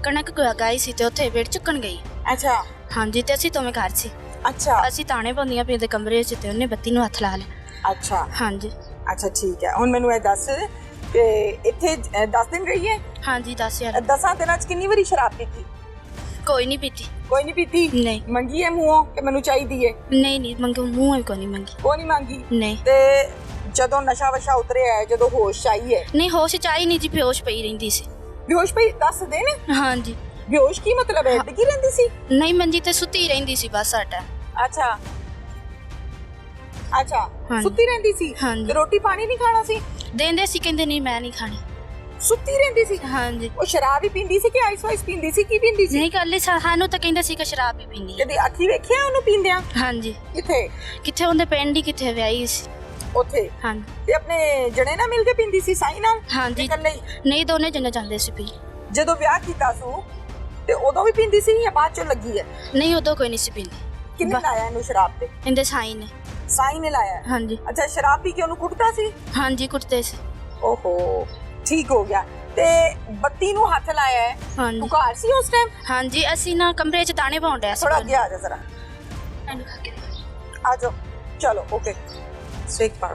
ਕਣਕ ਗਾਈ ਸੀ ਤੇ ਉੱਥੇ ਵੇੜ ਚੁੱਕਣ ਗਈ। ਅੱਛਾ ਹਾਂਜੀ ਤੇ ਅਸੀਂ ਦੋਵੇਂ ਘਰ ਸੀ। ਅੱਛਾ ਅਸੀਂ ਤਾਣੇ ਪਾਉਂਦੀਆਂ ਪਈਆਂ ਦੇ ਕਮਰੇ 'ਚ ਤੇ ਉਹਨੇ ਬੱਤੀ ਨੂੰ ਹੱਥ ਲਾ ਲਿਆ। ਅੱਛਾ ਹਾਂਜੀ ਅੱਛਾ ਠੀਕ ਹੈ। ਹੁਣ ਮੈਨੂੰ ਇਹ ਦੱਸ ਕਿ ਇੱਥੇ 10 ਦਿਨ ਰਹੀ ਹੈ। ਹਾਂਜੀ 10,000 10 ਦਿਨਾਂ ਚ ਕਿੰਨੀ ਵਾਰੀ ਸ਼ਰਾਬ ਪੀਤੀ? ਕੋਈ ਨਹੀਂ ਪੀਤੀ। ਕੋਈ ਨਹੀਂ ਪੀਤੀ? ਨਹੀਂ ਮੰਗੀ ਹੈ ਮੂੰਹੋਂ ਕਿ ਮੈਨੂੰ ਚਾਹੀਦੀ ਹੈ? ਨਹੀਂ ਮੰਗੂ ਮੂੰਹ ਹੀ ਕੋਈ ਨਹੀਂ ਮੰਗੀ। ਕੋਈ ਨਹੀਂ ਮੰਗੀ? ਨਹੀਂ ਤੇ ਜਦੋਂ ਨਸ਼ਾ ਵਸ਼ਾ ਉਤਰਿਆ ਹੈ, ਜਦੋਂ ਹੋਸ਼ ਆਈ ਹੈ? ਨਹੀਂ ਹੋਸ਼ ਚ ਆਈ ਨਹੀਂ ਜੀ, ਬੇਹੋਸ਼ ਪਈ ਰਹਿੰਦੀ ਸੀ। ਬੇਹੋਸ਼ ਪਈ? 10 ਦਿਨ? ਹਾਂਜੀ। ਬੇਹੋਸ਼ ਕੀ ਮਤਲਬ ਹੈ? ਡਿੱਗੀ ਰਹਿੰਦੀ ਸੀ? ਨਹੀਂ ਮੰਜੀ ਤੇ ਸੁੱਤੀ ਰਹਿੰਦੀ ਸੀ ਬਸ ਸਾਡਾ। ਅੱਛਾ ਅੱਛਾ ਹਾਂਜੀ। ਸੁੱਤੀ ਰਹਿੰਦੀ ਸੀ? ਹਾਂਜੀ। ਤੇ ਰੋਟੀ ਪਾਣੀ ਨਹੀਂ ਖਾਣਾ ਸੀ? ਦੇਂਦੇ ਸੀ, ਕਹਿੰਦੇ ਨਹੀਂ ਮੈਂ ਨਹੀਂ ਖਾਣੀ। ਸੁੱਤੀ ਰਹਿੰਦੀ ਸੀ? ਹਾਂਜੀ। ਉਹ ਸ਼ਰਾਬ ਹੀ ਪੀਂਦੀ ਸੀ ਕਿ ਆਈਸ ਵਾਈਸ ਪੀਂਦੀ ਸੀ? ਕੀ ਪੀਂਦੀ ਸੀ? ਨਹੀਂ ਕੱਲ ਸਾਨੂੰ ਤਾਂ ਕਹਿੰਦੇ ਸੀ ਕਿ ਸ਼ਰਾਬ ਵੀ ਪੀਂਦੀ ਹੈ। ਕਦੇ ਅੱਖੀ ਵੇਖਿਆ ਉਹਨੂੰ ਪੀਂਦਿਆਂ? ਹਾਂਜੀ। ਕਿੱਥੇ? ਕਿੱਥੇ ਉਹਦੇ ਪਿੰਡ ਹੀ ਕਿੱਥੇ ਵਿਆਹੀ ਸੀ ਉੱਥੇ? ਹਾਂਜੀ। ਤੇ ਆਪਣੇ ਜਣੇ ਨਾਲ ਮਿਲ ਕੇ ਪੀਂਦੀ ਸੀ ਸਾਈ ਨਾਲ? ਹਾਂਜੀ। ਇਕੱਲੇ ਹੀ? ਨਹੀਂ ਦੋਨੇ ਜਣੇ ਜਾਂਦੇ ਸੀ ਪੀ। ਜਦੋਂ ਵਿਆਹ ਕੀਤਾ ਸੂ ਤੇ ਉਦੋਂ ਵੀ ਪੀਂਦੀ ਸੀ ਜਾਂ ਬਾਅਦ ਚੋਂ ਲੱਗੀ ਹੈ? ਨਹੀਂ ਉਦੋਂ ਕੋਈ ਨਹੀਂ ਸੀ ਪੀਂਦੀ। ਕਿੰਨੇ ਲਾਇਆ ਇਹਨੂੰ ਸ਼ਰਾਬ ਤੇ? ਇਹਦੇ ਸਾਈ ਨੇ। ਸਾਈ ਨੇ ਲਾਇਆ? ਹਾਂਜੀ। ਅੱਛਾ ਸ਼ਰਾਬ ਪੀ ਕੇ ਉਹਨੂੰ ਕੁੱਟਦਾ ਸੀ? ਹਾਂਜੀ ਕੁੱਟਦੇ ਸੀ। ਓਹੋ ਠੀਕ ਹੋ ਗਿਆ। ਤੇ ਬੱਤੀ ਨੂੰ ਹੱਥ ਲਾਇਆ ਹੈ? ਹਾਂਜੀ। ਤੂੰ ਘਰ ਸੀ ਉਸ ਟਾਈਮ? ਹਾਂਜੀ ਅਸੀਂ ਨਾ ਕਮਰੇ 'ਚ ਦਾਣੇ ਪਾਉਣ ਡਿਆ ਸੀ। ਥੋੜਾ ਅੱਗੇ ਆ ਜਾ ਜ਼ਰਾ। ਇਹਨੂੰ ਖਾ ਕੇ आ जाओ चलो ओके सेक पड़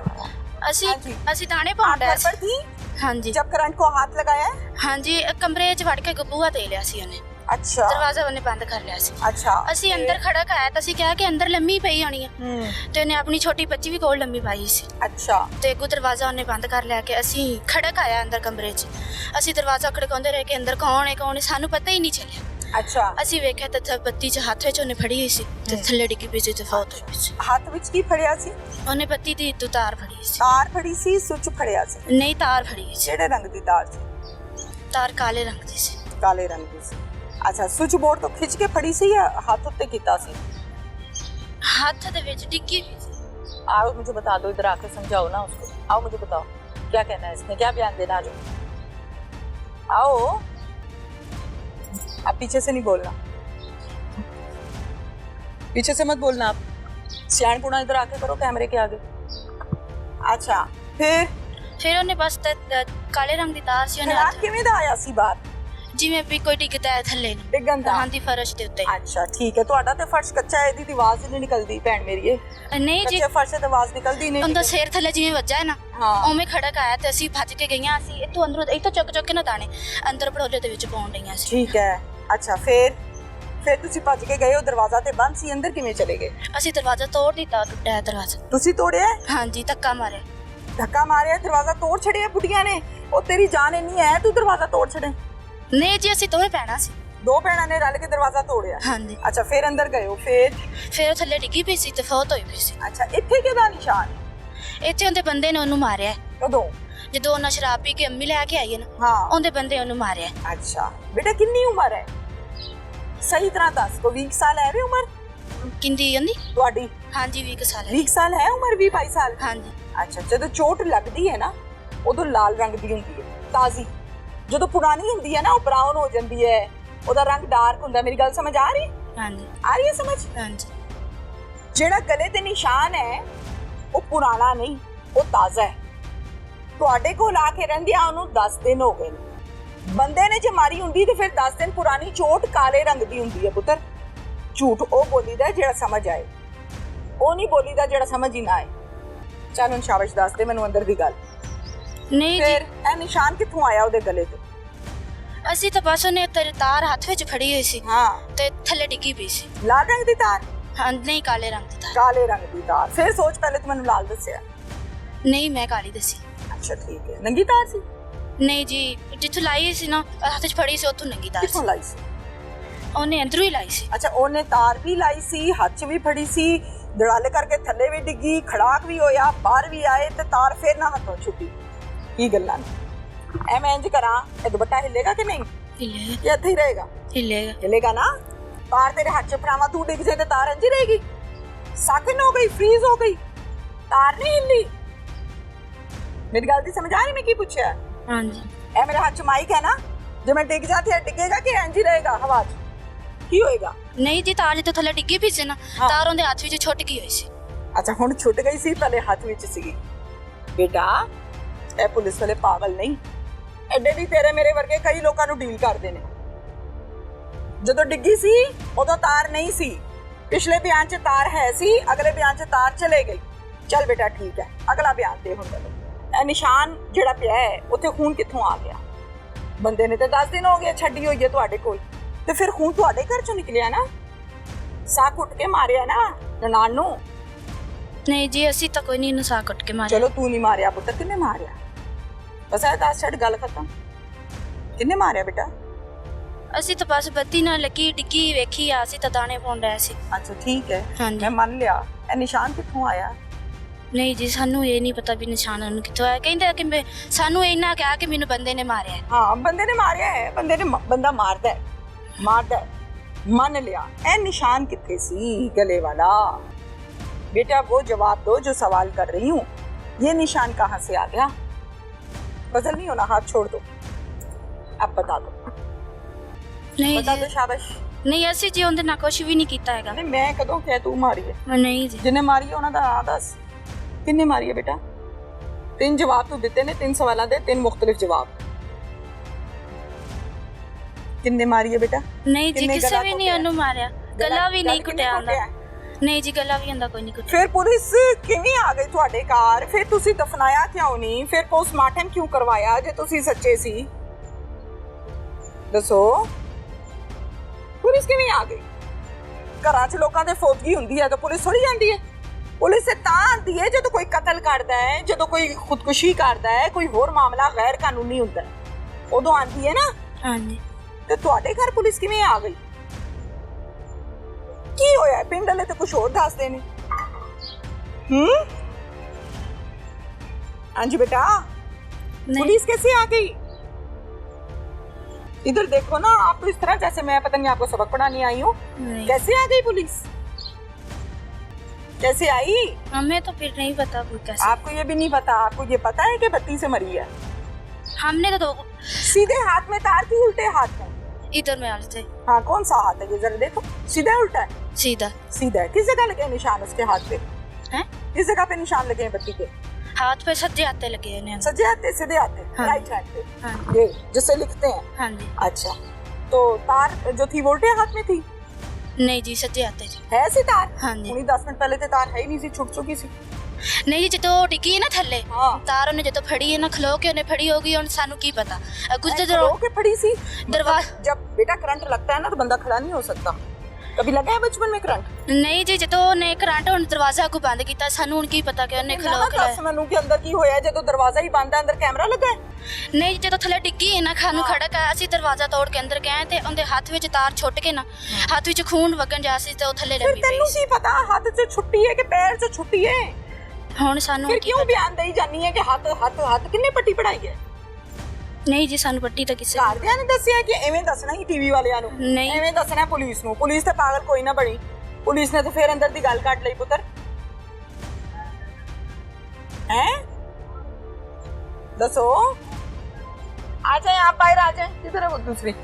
ਅਸੀਂ ਦਾਣੇ ਪਾਉਣ ਡਿਆ ਸੀ। पर थी ਹਾਂਜੀ। जब करंट को हाथ लगाया? ਹਾਂਜੀ ਕਮਰੇ 'ਚ ਵੜ ਕੇ ਬੂਹਾ ਦੇ ਲਿਆ ਸੀ ਉਹਨੇ। अच्छा ਦਰਵਾਜ਼ਾ ਉਹਨੇ ਬੰਦ ਕਰ ਲਿਆ ਸੀ। अच्छा ਅਸੀਂ ਅੰਦਰ ਖੜਾ ਖਾਇਆ ਤਾਂ ਅਸੀਂ ਕਿਹਾ ਕਿ ਅੰਦਰ ਲੰਮੀ ਪਈ ਹੋਣੀ ਆ ਤੇ ਉਹਨੇ ਆਪਣੀ ਛੋਟੀ ਬੱਚੀ ਵੀ ਕੋਲ ਲੰਮੀ ਪਾਈ ਸੀ अच्छा ਤੇ ਅੱਗੋਂ ਦਰਵਾਜ਼ਾ ਉਹਨੇ ਬੰਦ ਕਰ ਲਿਆ ਕਿ ਅਸੀਂ ਖੜਾ ਖਾਇਆ ਅੰਦਰ ਕਮਰੇ 'ਚ। ਅਸੀਂ ਦਰਵਾਜ਼ਾ ਖੜਕਾਉਂਦੇ ਰਹੇ ਕਿ ਅੰਦਰ ਕੌਣ ਹੈ ਸਾਨੂੰ ਪਤਾ ਹੀ ਨਹੀਂ ਚੱਲਿਆ। अच्छा ਅਸੀਂ ਵੇਖਿਆ ਤਾਂ ਬੱਤੀ 'ਚ ਹੱਥ ਵਿੱਚ ਉਹਨੇ ਫੜੀ ਹੋਈ ਸੀ ਤੇ ਥੱਲੇ ਡਿੱਗੀ ਪਈ ਸੀ ਤੇ ਫੌਤ ਹੋਈ ਪਈ ਸੀ। हाथ विच की फड़िया सी? ਉਹਨੇ ਬੱਤੀ ਦੀ ਤੋਂ ਤਾਰ ਫੜੀ ਸੀ। तार फड़ी सी स्विच फड़िया सी? ਨਹੀਂ ਤਾਰ ਫੜੀ ਹੋਈ ਸੀ। केड़े रंग दी तार सी? ਤਾਰ ਕਾਲੇ ਰੰਗ ਦੀ ਸੀ। काले रंग दी सी। अच्छा स्विच बोर्ड तो खिंच के फड़ी सी या हाथ उत्ते कीता सी? ਹੱਥ ਦੇ ਵਿੱਚ ਡਿੱਗੀ ਹੋਈ ਸੀ। आओ मुझे बता दो, इधर आके समझाओ ना उसको। आओ मुझे बताओ क्या कहना है इसने, क्या बयान देना जो? आओ आप पीछे से नहीं बोलना, पीछे से मत बोलना आप। सियाणपुणा इधर आके करो कैमरे के आगे। अच्छा ਫਿਰ ਉਹਨੇ ਬਸ ਕਾਲੇ ਰੰਗ ਦੀ ਤਾਰ ਸੀ ਉਹਨੇ ਖਿਲਾਫ ਕਿਵੇਂ ਦਾ ਆਇਆ ਸੀ ਬਾਹਰ? ਜਿਵੇਂ ਵੀ ਕੋਈ ਡਿੱਗਦਾ ਹੈ ਥੱਲੇ ਨੂੰ ਡਿੱਗਣ ਦਾ? ਹਾਂਜੀ ਫਰਸ਼ ਦੇ ਉੱਤੇ। ਅੱਛਾ ਠੀਕ ਹੈ। ਤੁਹਾਡਾ ਤੇ ਫਰਸ਼ ਕੱਚਾ ਹੈ, ਇਹਦੀ ਦੀ ਆਵਾਜ਼ ਹੀ ਨਹੀਂ ਨਿਕਲਦੀ ਭੈਣ ਮੇਰੀ। ਇਹ ਨਹੀਂ ਜੀ ਕੱਚੇ ਫਰਸ਼ ਤੇ ਆਵਾਜ਼ ਨਿਕਲਦੀ ਨਹੀਂ। ਉਹਦਾ ਸਿਰ ਥੱਲੇ ਜਿਵੇਂ ਵੱਜਾ ਹੈ ਨਾ ਹਾਂ। ਉਵੇਂ ਖੜਕ ਆਇਆ ਤੇ ਅਸੀਂ ਭੱਜ ਕੇ ਗਈਆਂ। ਅਸੀਂ ਇੱਥੋਂ ਅੰਦਰੋਂ ਇੱਥੋਂ ਚੁੱਕ ਕੇ ਨਾ ਦਾਣੇ ਅੰਦਰ ਭੜੋਲੇ ਦੇ ਵਿੱਚ ਪਾਉਣ ਡਈਆਂ ਸੀ। ਠੀਕ ਹੈ। ਅੱਛਾ ਫਿਰ ਤੁਸੀਂ ਭੱਜ ਕੇ ਗਏ ਹੋ, ਦਰਵਾਜ਼ਾ ਤੇ ਬੰਦ ਸੀ, ਅੰਦਰ ਕਿਵੇਂ ਚਲੇ ਗਏ? ਅਸੀਂ ਦਰਵਾਜ਼ਾ ਤੋੜ ਦਿੱਤਾ, ਟੁੱਟਿਆ ਦਰਵਾਜ਼ਾ। ਤੁਸੀਂ ਤੋੜਿਆ? ਹਾਂਜੀ ਧੱਕਾ ਮਾਰਿਆ। ਧੱਕਾ ਮਾਰਿਆ, ਦਰਵਾਜ਼ਾ ਤੋੜ ਛੜਿਆ ਬੁੱਢੀਆਂ ਨੇ? ਉਹ ਤੇਰੀ ਜਾਨ ਇੰਨੀ ਹੈ ਤੂੰ ਦਰਵਾਜ਼ਾ ਤੋੜ ਛੜੇ? ਨਹੀਂ ਜੀ ਅਸੀਂ ਦੋਵੇਂ ਭੈਣਾਂ ਸੀ। ਦੋ ਭੈਣਾਂ ਨੇ ਰਲ ਕੇ ਦਰਵਾਜ਼ਾ ਤੋੜਿਆ? ਹਾਂਜੀ। ਅੱਛਾ ਫਿਰ ਅੰਦਰ ਗਏ ਹੋ? ਫਿਰ ਉਹ ਥੱਲੇ ਡਿੱਗੀ ਪਈ ਸੀ ਤੇ ਫੌਤ ਹੋਈ ਪਈ ਸੀ। ਅੱਛਾ ਇੱਥੇ ਕਿਹਦਾ ਨਿਸ਼ਾਨ? ਇੱਥੇ ਉਹਦੇ ਬੰਦੇ ਨੇ ਉਹਨੂੰ ਮਾਰਿਆ। ਕਦੋਂ? ਜਦੋਂ ਉਹਨਾਂ ਸ਼ਰਾਬ ਪੀ ਕੇ ਅੰਮੀ ਲੈ ਕੇ ਆਈ ਹੈ ਨਾ ਹਾਂ ਉਹਦੇ ਬੰਦੇ ਉਹਨੂੰ ਮਾਰਿਆ। ਅੱਛਾ ਬੇਟਾ ਕਿੰਨੀ ਉਮਰ ਹੈ? ਸਹੀ ਤਰ੍ਹਾਂ ਦੱਸ। ਕੋਈ 20 ਸਾਲ ਹੈ ਵੀ ਉਮਰ ਕਿੰਦੀ ਹੁੰਦੀ ਤੁਹਾਡੀ? ਹਾਂਜੀ 20 ਸਾਲ ਹੈ। 20 ਸਾਲ ਹੈ ਉਮਰ? 20-22 ਸਾਲ? ਹਾਂਜੀ। ਅੱਛਾ ਜਦੋਂ ਚੋਟ ਲੱਗਦੀ ਹੈ ਨਾ ਉਦੋਂ ਲਾਲ ਰੰਗ ਦੀ ਹੁੰਦੀ ਹੈ ਤਾਜ਼ੀ। ਜਦੋਂ ਪੁਰਾਣੀ ਹੁੰਦੀ ਹੈ ਨਾ ਉਹ ਬਰਾਊਨ ਹੋ ਜਾਂਦੀ ਹੈ, ਉਹਦਾ ਰੰਗ ਡਾਰਕ ਹੁੰਦਾ। ਮੇਰੀ ਗੱਲ ਸਮਝ ਆ ਰਹੀ? ਹਾਂਜੀ ਆ ਰਹੀ ਹੈ ਸਮਝ? ਹਾਂਜੀ। ਜਿਹੜਾ ਗਲੇ ਤੇ ਨਿਸ਼ਾਨ ਹੈ ਉਹ ਪੁਰਾਣਾ ਨਹੀਂ, ਉਹ ਤਾਜ਼ਾ ਹੈ। ਤੁਹਾਡੇ ਕੋਲ ਆ ਕੇ ਰਹਿੰਦਿਆਂ ਉਹਨੂੰ 10 ਦਿਨ ਹੋ ਗਏ ਨੇ। ਬੰਦੇ ਨੇ ਜੇ ਮਾਰੀ ਹੁੰਦੀ ਤੇ ਫਿਰ 10 ਦਿਨ ਪੁਰਾਣੀ ਚੋਟ ਕਾਲੇ ਰੰਗ ਦੀ ਹੁੰਦੀ ਹੈ ਪੁੱਤਰ। ਝੂਠ ਉਹ ਬੋਲੀਦਾ ਜਿਹੜਾ ਸਮਝ ਆਏ, ਉਹ ਨਹੀਂ ਬੋਲੀਦਾ ਜਿਹੜਾ ਸਮਝ ਹੀ ਨਾ ਆਏ। ਚੱਲ ਹੁਣ ਸ਼ਾਬਾਸ਼ ਦੱਸ ਦੇ ਮੈਨੂੰ ਅੰਦਰ ਦੀ ਗੱਲ। ਨਹੀਂ ਫਿਰ ਜੀ ਇਹ ਨਿਸ਼ਾਨ ਕਿੱਥੋਂ ਆਇਆ ਉਹਦੇ ਗਲੇ ਤੇ? ਅਸੀਂ ਤਾਂ ਬਸ ਉਹਨੇ ਤਾਰ ਹੱਥ ਵਿੱਚ ਫੜੀ ਹੋਈ ਸੀ ਹਾਂ ਤੇ ਥੱਲੇ ਡਿੱਗੀ ਪਈ ਸੀ। ਲਾਲ ਰੰਗ ਦੀ ਤਾਰ? ਹਾਂ ਨਹੀਂ ਕਾਲੇ ਰੰਗ ਦੀ ਤਾਰ। ਕਾਲੇ ਰੰਗ ਦੀ ਤਾਰ। ਫਿਰ ਸੋਚ ਪਹਿਲੇ ਤੂੰ ਮੈਨੂੰ ਲਾਲ ਦੱਸਿਆ। ਨਹੀਂ ਮੈਂ ਕਾਲੀ ਦੱਸੀ। ਅੱਛਾ ਠੀਕ ਹੈ। ਨੰਗੀ ਤਾਰ ਸੀ? ਨਹੀਂ ਜੀ ਜਿੱਥੋਂ ਲਾਈ ਸੀ ਨਾ ਹੱਥ 'ਚ ਫੜੀ ਸੀ ਉੱਥੋਂ ਨੰਗੀ ਤਾਰ ਕਿੱਥੋਂ ਸੀ। ਲਾਈ ਸੀ? ਉਹਨੇ ਅੰਦਰੋਂ ਹੀ ਲਾਈ ਸੀ। ਅੱਛਾ ਉਹਨੇ ਤਾਰ ਵੀ ਲਾਈ ਸੀ, ਹੱਥ 'ਚ ਵੀ ਫੜੀ ਸੀ, ਦੜਾਲੇ ਕਰਕੇ ਥੱਲੇ ਵੀ ਡਿੱਗੀ, ਖੜਾਕ ਵੀ ਹੋਇਆ, ਬਾਹਰ ਵੀ ਆਏ ਤੇ ਤਾਰ ਫਿਰ ਨਾ ਹੱਥੋਂ ਛੁੱਟੀ। ਕੀ ਗੱਲਾਂ ਨੇ? ਐ ਮੈਂ ਇੰਜ ਕਰਾਂ ਇਹ ਦੁਪੱਟਾ ਹਿੱਲੇਗਾ ਕਿ ਨਹੀਂ? ਹਿੱਲੇਗਾ। ਇਹ ਇੱਥੇ ਹੀ ਰਹੇਗਾ? ਹਿੱਲੇਗਾ। ਹਿੱਲੇਗਾ ਨਾ? ਤਾਰ ਤੇਰੇ ਹੱਥ 'ਚ ਫੜਾਵਾਂ ਤੂੰ ਡਿੱਗ ਜਾਏ ਤੇ ਤਾਰ ਇੰਜ ਹੀ ਰਹੇਗੀ? ਸਖਨ ਹੋ ਗਈ, ਫ੍ਰੀਜ਼ ਹੋ ਗਈ, ਤਾਰ ਨਹੀਂ ਹਿੱਲੀ। ਮੇਰੀ ਗੱਲ ਦੀ ਸਮਝ ਆ ਰਹੀ ਮੈਂ ਕੀ ਪੁੱਛਿਆ? ਹਾਂਜੀ। ਇਹ ਮੇਰੇ ਹੱਥ 'ਚ ਮਾਈਕ ਹੈ ਨਾ, ਜੇ ਮੈਂ ਡਿੱਗ ਜਾਤੀ ਡਿੱਗੇਗਾ ਕਿ ਇੰਜ ਹੀ ਰਹੇਗਾ ਹਵਾ 'ਚ? ਕੀ ਹੋਏਗਾ? ਨਹੀਂ ਜੀ ਤਾਰ ਜਿੱਥੇ ਥੱਲੇ ਡਿੱਗੀ ਪਈ ਸੀ ਨਾ ਤਾਰ ਉਹਦੇ ਹੱਥ ਵਿੱਚ ਛੁੱਟ ਗਈ ਹੋਈ ਸੀ। ਅੱਛਾ ਹੁਣ ਛੁੱਟ ਗਈ ਸੀ, ਪਹਿਲੇ ਹੱਥ ਵਿੱਚ ਸੀਗੀ। ਬੇਟਾ ਇਹ ਪੁਲਿਸ ਵਾਲੇ ਪਾਗਲ ਨਹੀਂ, ਐਡੇ ਵੀ ਤੇਰੇ ਮੇਰੇ ਵਰਗੇ ਕਈ ਲੋਕਾਂ ਨੂੰ ਡੀਲ ਕਰਦੇ ਨੇ। ਜਦੋਂ ਡਿੱਗੀ ਸੀ ਉਦੋਂ ਤਾਰ ਨਹੀਂ ਸੀ, ਪਿਛਲੇ ਬਿਆਨ 'ਚ ਤਾਰ ਹੈ ਸੀ, ਅਗਲੇ ਬਿਆਨ 'ਚ ਤਾਰ ਚਲੇ ਗਈ। ਚੱਲ ਬੇਟਾ ਠੀਕ ਹੈ, ਅਗਲਾ ਬਿਆਨ ਦੇ ਹੁਣ ਮੈਨੂੰ। ਇਹ ਨਿਸ਼ਾਨ ਜਿਹੜਾ ਪਿਆ ਹੈ ਉੱਥੇ ਖੂਨ ਕਿੱਥੋਂ ਆ ਗਿਆ? ਬੰਦੇ ਨੇ ਤੇ 10 ਦਿਨ ਹੋ ਗਏ ਛੱਡੀ ਹੋਈ ਹੈ ਤੁਹਾਡੇ ਕੋਲ, ਤੇ ਫਿਰ ਖੂਨ ਤੁਹਾਡੇ ਘਰ 'ਚੋਂ ਨਿਕਲਿਆ ਨਾ? ਸਾਹ ਕੁੱਟ ਕੇ ਮਾਰਿਆ ਨਾ ਨਨਾਣ ਨੂੰ? ਨਹੀਂ ਜੀ ਅਸੀਂ ਤਾਂ ਕੋਈ ਨਹੀਂ ਇਹਨੂੰ ਸਾਹ ਕੱਟ ਕੇ ਮਾਰਿਆ। ਚਲੋ ਤੂੰ ਨਹੀਂ ਮਾਰਿਆ ਪੁੱਤਰ, ਕਿੰਨੇ ਮਾਰਿਆ? ਬਸ ਇਹ ਦੱਸ, ਛੱਡ ਗੱਲ ਖਤਮ। ਕਿੰਨੇ ਮਾਰਿਆ ਬੇਟਾ? ਅਸੀਂ ਤਾਂ ਬਸ ਬੱਤੀ ਨਾਲ ਲੱਗੀ ਡਿੱਗੀ ਵੇਖੀ ਆ, ਅਸੀਂ ਤਾਂ ਦਾਣੇ ਪਾਉਣ ਰਹੇ ਸੀ। ਅੱਛਾ ਠੀਕ ਹੈ, ਹਾਂਜੀ। ਮੈਂ ਮੰਨ ਲਿਆ। ਇਹ ਨਿਸ਼ਾਨ ਕਿੱਥੋਂ ਆਇਆ? ਨਹੀਂ ਜੀ ਸਾਨੂੰ ਇਹ ਨਹੀਂ ਪਤਾ ਵੀ ਨਿਸ਼ਾਨ ਉਹਨੂੰ ਕਿੱਥੋਂ ਆਇਆ। ਕਹਿੰਦੇ ਕਿ ਸਾਨੂੰ ਇੰਨਾ ਕਿਹਾ ਕਿ ਮੈਨੂੰ ਬੰਦੇ ਨੇ ਮਾਰਿਆ। ਹਾਂ ਬੰਦੇ ਨੇ ਮਾਰਿਆ ਹੈ, ਬੰਦਾ ਮਾਰਦਾ ਹੈ, ਮੰਨ लिया। ए निशान कितने सी गले वाला? बेटा वो जवाब दो जो सवाल कर रही हूँ, ये निशान कहाँ से आ गया? बदल नहीं होना, हाथ छोड़ दो, अब बता दो। नहीं बता जी दो, शाबाश। नहीं ਅਸੀਂ ਜੀ ਉਹਦੇ ਨਾਲ ਕੁਝ ਵੀ ਨਹੀਂ ਕੀਤਾ ਹੈਗਾ। नहीं मैं कदों क्या तू मारी है? ਨਹੀਂ ਜੀ जिन्हें मारी है उन्होंने दा दस किन्ने मारी है बेटा? 3 जवाब तू दिते ने, 3 सवालों दे 3 मुख्तलिफ जवाब। किन्ने मारी है बेटा? ਨਹੀਂ ਜੀ ਕਿਸੇ ਵੀ ਨਹੀਂ ਉਹਨੂੰ ਮਾਰਿਆ, ਗਲਾ ਵੀ ਨਹੀਂ ਕੁੱਟਿਆ ਆਂਦਾ। ਨਹੀਂ ਜੀ ਗਲਾ ਵੀ ਆਂਦਾ ਕੋਈ ਨਹੀਂ ਕੁੱਟਿਆ। ਫਿਰ ਪੁਲਿਸ ਕਿਵੇਂ ਆ ਗਈ ਤੁਹਾਡੇ ਘਰ? ਫਿਰ ਤੁਸੀਂ ਦਫਨਾਇਆ ਕਿਉਂ ਨਹੀਂ? ਫਿਰ ਪੋਸਟਮਾਰਟਮ ਕਿਉਂ ਕਰਵਾਇਆ ਜੇ ਤੁਸੀਂ ਸੱਚੇ ਸੀ? ਦੱਸੋ, ਪੁਲਿਸ ਕਿਵੇਂ ਆ ਗਈ? ਘਰਾਂ 'ਚ ਲੋਕਾਂ ਦੇ ਫੌਤਗੀ ਹੁੰਦੀ ਹੈ ਤਾਂ ਪੁਲਿਸ ਥੋੜੀ ਜਾਂਦੀ ਹੈ। ਪੁਲਿਸ ਤਾਂ ਆਉਂਦੀ ਹੈ ਜਦੋਂ ਕੋਈ ਕਤਲ ਕਰਦਾ ਹੈ, ਜਦੋਂ ਕੋਈ ਖੁਦਕੁਸ਼ੀ ਕਰਦਾ ਹੈ, ਕੋਈ ਹੋਰ ਮਾਮਲਾ ਗੈਰ ਕਾਨੂੰਨੀ ਹੁੰਦਾ ਹੈ, ਉਦੋਂ ਆਉਂਦੀ ਹੈ ਨਾ। ਹਾਂਜੀ ਤੇ ਤੁਹਾਡੇ ਘਰ ਪੁਲਿਸ ਕਿਵੇਂ ਆ ਗਈ? ਕੀ ਹੋਇਆ? ਪਿੰਡ ਵਾਲੇ ਤਾਂ ਕੁਝ ਹੋਰ ਦੱਸਦੇ ਨੇ। हाँ जी बेटा, पुलिस कैसे आ गई? इधर देखो ना, आप तो इस तरह जैसे मैं पता नहीं आपको सबक पढ़ाने आई हूँ। कैसे आ गई पुलिस? कैसे आई? हमें तो फिर नहीं पता वो कैसे। आपको ये भी नहीं पता? आपको ये पता है कि बत्ती से मरी है? हमने तो सीधे हाथ में तार की उल्टे हाथ में? इधर में आते थे। हाँ कौन सा हाथ है ये जरा देखो, सीधा है उल्टा है? सीधा। सीधा है। किस जगह लगे हैं निशान उसके हाथ पे? हैं? किस जगह पे निशान लगे हैं बत्ती के? हाथ पे सज्जे आते लगे हैं। सज्जे आते सीधे आते? हाँ। राइट हैंड पे? हाँ। ये जिससे लिखते हैं? हाँ जी। अच्छा, तो तार जो थी वो उल्टे हाथ में थी? नहीं जी सज्जे आते जी। है सी तार? हाँ जी। उन्हीं 10 मिनट पहले तो तार है ही नहीं सी, छुट चुकी सी। नहीं जी जो डिगी है ना थल्ले, हाँ। तार उन्हें जो फड़ी है ना, खलो के उन्हें फड़ी होगी और सानू की पता। कुछ ऐसे तो खड़ो के फड़ी सी? दरवाजा जब बेटा करंट लगता है ना तो बंदा खड़ा नहीं हो सकता। कभी लगा है बचपन में करंट? नहीं जी जो ने करंट उन दरवाजा को बंद किया, सानू उन की पता कि उन्हें खलो के लाया। ਮੈਨੂੰ ਕਿ ਅੰਦਰ ਕੀ ਹੋਇਆ ਜਦੋਂ ਦਰਵਾਜ਼ਾ ਹੀ ਬੰਦ ਹੈ, ਅੰਦਰ ਕੈਮਰਾ ਲੱਗਾ ਹੈ? नहीं जो थले डिगी है ना, खानू खड़क आया, ਅਸੀਂ ਦਰਵਾਜ਼ਾ ਤੋੜ ਕੇ ਅੰਦਰ ਗਏ ਤੇ ਉਹਦੇ ਹੱਥ ਵਿੱਚ ਤਾਰ ਛੁੱਟ ਕੇ ਨਾ, ਹੱਥ ਵਿੱਚ ਖੂਨ ਵਗਣ ਜਾ ਸੀ ਤੇ ਉਹ ਥੱਲੇ ਫਿਰ ਲੰਮੀ ਤੈਨੂੰ ਪਈ। ਕੀ ਪਤਾ ਹੱਥ 'ਚ ਛੁੱਟੀ ਹੈ ਕਿ ਪੈਰ 'ਚ ਛੁੱਟੀ ਹੈ? ਹੁਣ ਸਾਨੂੰ ਫਿਰ ਕੀ ਕਿਉਂ ਪਤਾ। ਬਿਆਨ ਦੇਈ ਜਾਨੀ ਹੈ ਕਿ ਹੱਥ ਕਿੰਨੇ ਪੱਟੀ ਪੜਾਈ ਹੈ? ਨਹੀਂ ਜੀ ਸਾਨੂੰ ਪੱਟੀ ਤਾਂ ਕਿਸੇ ਘਰਦਿਆਂ ਨੇ ਦੱਸਿਆ ਕਿ ਐਵੇਂ ਦੱਸਣਾ ਹੀ ਟੀਵੀ ਵਾਲਿਆਂ ਨੂੰ? ਨਹੀਂ। ਐਵੇਂ ਦੱਸਣਾ ਪੁਲਿਸ ਨੂੰ? ਪੁਲਿਸ ਤਾਂ ਪਾਗਲ ਕੋਈ ਨਾ ਬਣੀ। ਪੁਲਿਸ ਨੇ ਤਾਂ ਫਿਰ ਅੰਦਰ ਦੀ ਗੱਲ ਕੱਢ ਲਈ ਪੁੱਤਰ। हैं? दसो, आ जाए आप बाहर आ जाए। किधर है वो दूसरी?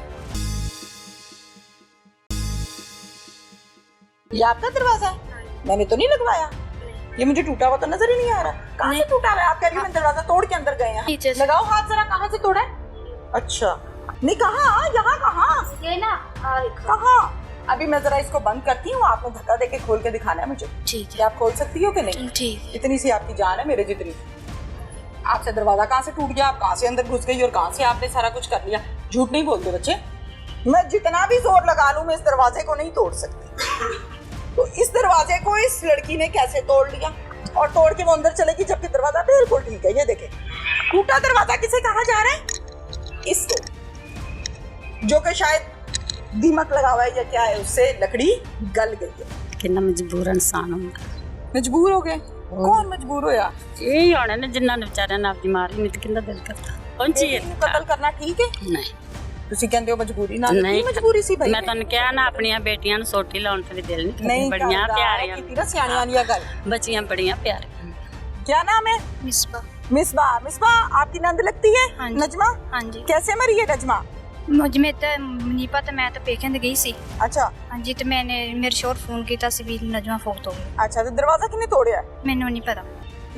ये आपका दरवाजा है? मैंने तो नहीं लगवाया। ये मुझे टूटा हुआ तो नजर ही नहीं आ रहा। कहाँ से टूटा हुआ है? आप कह रही हो मैं दरवाजा तोड़ के अंदर गए नीचे हैं। से। लगाओ हाथ जरा, कहाँ से तोड़ा है? अच्छा, नहीं कहाँ? यहाँ कहाँ? ये ना कहाँ? अभी मैं जरा इसको बंद करती हूँ, आपने धक्का देके खोल के दिखाना है मुझे। ठीक क्या आप खोल सकती हो कि नहीं? है ठीक है। इतनी सी आपकी जान है मेरे जितनी। आपसे दरवाजा कहाँ से टूट गया? आप कहाँ से अंदर घुस गई और कहाँ से आपने सारा कुछ कर लिया? झूठ नहीं बोलते बच्चे। मैं जितना भी जोर लगा लूं मैं इस दरवाजे को नहीं तोड़ सकती। तो इस दरवाजे को इस लड़की ने कैसे तोड़ लिया? और तोड़ के वो अंदर चलेगी जबकि दरवाजा बिल्कुल ठीक है। ये देखे टूटा दरवाजा किसे कहा जा रहा है? इसको, जो कि शायद दीमक लगा हुआ है या क्या है, उससे लकड़ी गल गई है। कितना मजबूर इंसान होगा। मजबूर हो गए? कौन मजबूर होया? यही होने ने जिन्ना ने बेचारे ने आपकी मारी, नहीं तो कितना दिल करता पहुंची है। कत्ल करना ठीक है? नहीं ਤੁਸੀਂ ਕਹਿੰਦੇ ਹੋ ਮਜਬੂਰੀ ਨਾਲ? ਨਹੀਂ ਕੀ ਮਜਬੂਰੀ ਸੀ ਭਾਈ? ਮੈਂ ਤੁਹਾਨੂੰ ਕਿਹਾ ਨਾ ਆਪਣੀਆਂ ਬੇਟੀਆਂ ਨੂੰ ਸੋਟੀ ਲਾਉਣ ਤੇ ਵੀ ਦਿਲ ਨਹੀਂ ਨਹੀਂ ਕਰਦਾ। ਬੜੀਆਂ ਪਿਆਰੀਆਂ ਕੀਤੀ ਨਾ ਸਿਆਣਿਆਂ ਵਾਲੀ ਗੱਲ। बच्चियां बढ़िया प्यारी। क्या नाम है? मिसबा। मिसबा। मिसबा आपकी नंद लगती है? हाँ जी। नजमा? हाँ जी। कैसे मरी है नजमा? मुझे तो नहीं पता, मैं तो पेकें गई सी। अच्छा हाँ जी, तो मैंने मेरे शोर फोन किया सी भी नजमा फोत हो गई। अच्छा, तो दरवाजा किने तोड़िया? मैंने नहीं पता।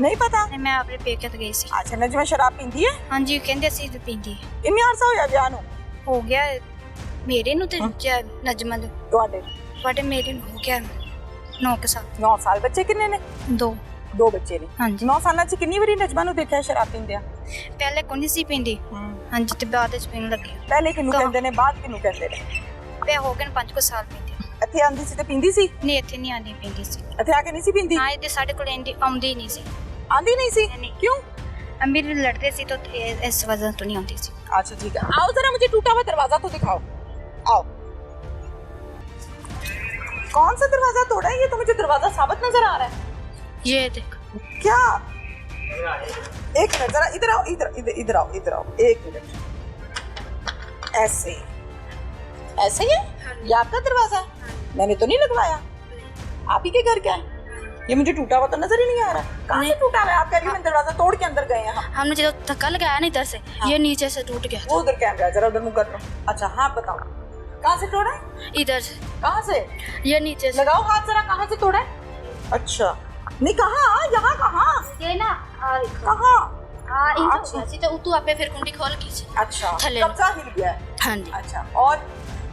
ਨਹੀਂ ਪਤਾ? ਤੇ ਮੈਂ ਆਪਣੇ ਪੇਕੇ ਤੇ ਗਈ ਸੀ। ਅੱਛਾ, ਨਜਮਾ ਸ਼ਰਾਬ ਪੀਂਦੀ ਹੈ? ਹਾਂਜੀ ਕਹਿੰਦੇ ਸੀ ਤੇ ਪੀਂਦੀ ਹੈ। ਕਿੰਨੀ ਅਰਸਾ ਹੋਇਆ ਵਿਆਹ ਨੂੰ? ਹੋ ਗਿਆ ਮੇਰੇ ਨੂੰ ਤੇ ਨਜਮਾ ਦੇ ਤੁਹਾਡੇ ਮੇਰੇ ਨੂੰ ਹੋ ਗਿਆ 9 ਸਾਲ। 9 ਸਾਲ। ਬੱਚੇ ਕਿੰਨੇ ਨੇ? 2 ਬੱਚੇ ਨੇ। ਹਾਂਜੀ। 9 ਸਾਲਾਂ ਚ ਕਿੰਨੀ ਵਾਰੀ ਨਜਮਾ ਨੂੰ ਦੇਖਿਆ ਸ਼ਰਾਬ ਪੀਂਦਿਆਂ? ਪਹਿਲੇ ਕੋਈ ਨਹੀਂ ਸੀ ਪੀਂਦੀ। ਹਾਂਜੀ ਤੇ ਬਾਅਦ ਵਿੱਚ ਪੀਣ ਲੱਗੀ। ਪਹਿਲੇ ਕਿਹਨੂੰ ਕਹਿੰਦੇ ਨੇ, ਬਾਅਦ ਕਿਹਨੂੰ ਕਹਿੰਦੇ ਨੇ? ਤੇ ਹੋ ਗਏ 5 ਸਾਲ ਪੀਂਦੀ। ਇੱਥੇ ਆਂਦੀ ਸੀ ਤੇ ਪੀਂਦੀ ਸੀ? ਨਹੀਂ ਇੱਥੇ ਨਹੀਂ ਆਂਦੀ ਪੀਂਦੀ ਸੀ। ਇੱਥੇ ਆ ਕੇ ਨਹੀਂ ਸੀ ਪੀਂਦੀ? ਹਾਂ ਇਹਦੇ ਸਾਡੇ ਕੋਲ ਆਉਂਦੀ ਨਹੀਂ ਸੀ। ਆਂਦੀ ਨਹੀਂ ਸੀ? क्यों? अमीर लड़ते सी तो इस वजह तो नहीं आती सी। अच्छा ठीक है, आओ जरा मुझे टूटा हुआ दरवाजा तो दिखाओ। आओ। कौन सा दरवाजा तोड़ा है? ये तो मुझे दरवाजा साबित नजर आ रहा है। ये देख। क्या? एक मिनट जरा इधर आओ, इधर आओ, इधर आओ, एक मिनट। ऐसे ऐसे ही है? ये आपका दरवाजा है? मैंने तो नहीं लगवाया। आप ही के घर क्या है? ये मुझे टूटा हुआ तो नजर ही नहीं आ रहा। कहाँ से टूटा हुआ है? आप कह रही हैं दरवाजा तोड़ के अंदर गए हैं। हमने जो धक्का लगाया ना इधर से, ये नीचे से टूट गया। वो उधर कैमरा है, जरा उधर मुंह कर लो। अच्छा हाँ बताओ, कहाँ से तोड़ा है? इधर से। कहाँ से? ये नीचे से। लगाओ हाथ जरा, कहाँ से तोड़ा है? अच्छा नहीं, कहाँ? यहाँ कहाँ? ये ना कहाँ? अच्छा तो तू आपे फिर कुंडी खोल कीजिए। अच्छा, थले। कब्जा हिल गया है। हाँ जी। अच्छा और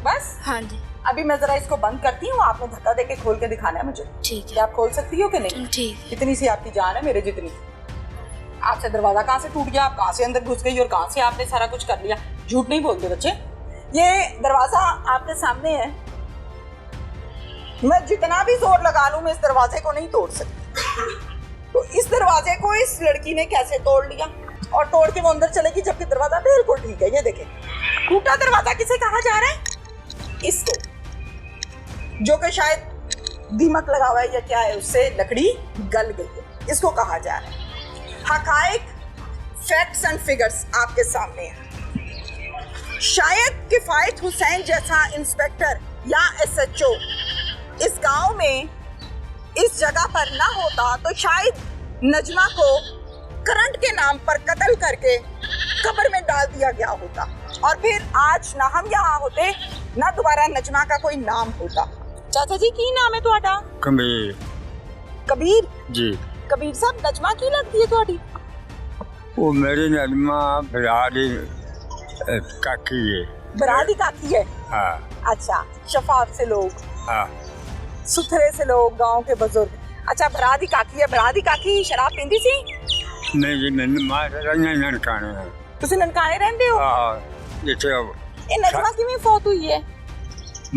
बस? हाँ जी अभी मैं जरा इसको बंद करती हूँ, आपने धक्का देके खोल के दिखाना है मुझे। ठीक है। क्या आप खोल सकती हो कि नहीं? ठीक। इतनी सी आपकी जान है मेरे जितनी। आपसे दरवाजा कहाँ से टूट गया, आप कहाँ से अंदर घुस गई और कहाँ से आपने सारा कुछ कर लिया? झूठ नहीं बोलते बच्चे। ये दरवाजा आपके सामने है, मैं जितना भी जोर लगा लूं मैं इस दरवाजे को नहीं तोड़ सकती। तो इस दरवाजे को इस लड़की ने कैसे तोड़ लिया और तोड़ के वो अंदर चलेगी, जबकि दरवाजा बिल्कुल ठीक है। ये देखें, टूटा दरवाजा किसे कहा जा रहा है? इसको, जो कि शायद दीमक लगा हुआ है या क्या है, उससे लकड़ी गल गई है, इसको कहा जा रहा है। हकाइक, फैक्ट्स एंड फिगर्स आपके सामने है। शायद किफायत हुसैन जैसा इंस्पेक्टर या एसएचओ इस गांव में इस जगह पर ना होता तो शायद नजमा को करंट के नाम पर कत्ल करके कब्र में डाल दिया गया होता, और फिर आज ना हम यहाँ होते ना दोबारा नजमा का कोई नाम होता। चाचा जी की नाम है ਤੁਹਾਡਾ? कबीर। कबीर जी। कबीर साहब, नजमा की लगती है ਤੁਹਾਡੀ? वो मेरी नजमा बिरादी काकी है। बरादी काकी है? हाँ। अच्छा, शफाफ से लोग, हाँ। सुथरे से लोग, गांव के बुजुर्ग। अच्छा, बरादी काकी है। बरादी काकी शराब पींदी सी? नहीं जी, मैंने मारे नहीं ननकाने हैं। ਤੁਸੀਂ ਨਨਕਾਣੇ ਰਹਿੰਦੇ ਹੋ? हाँ। जैसे अब ਇਹ ਨਜਮਾ ਕਿਵੇਂ ਫੌਤ ਹੋਈ ਹੈ?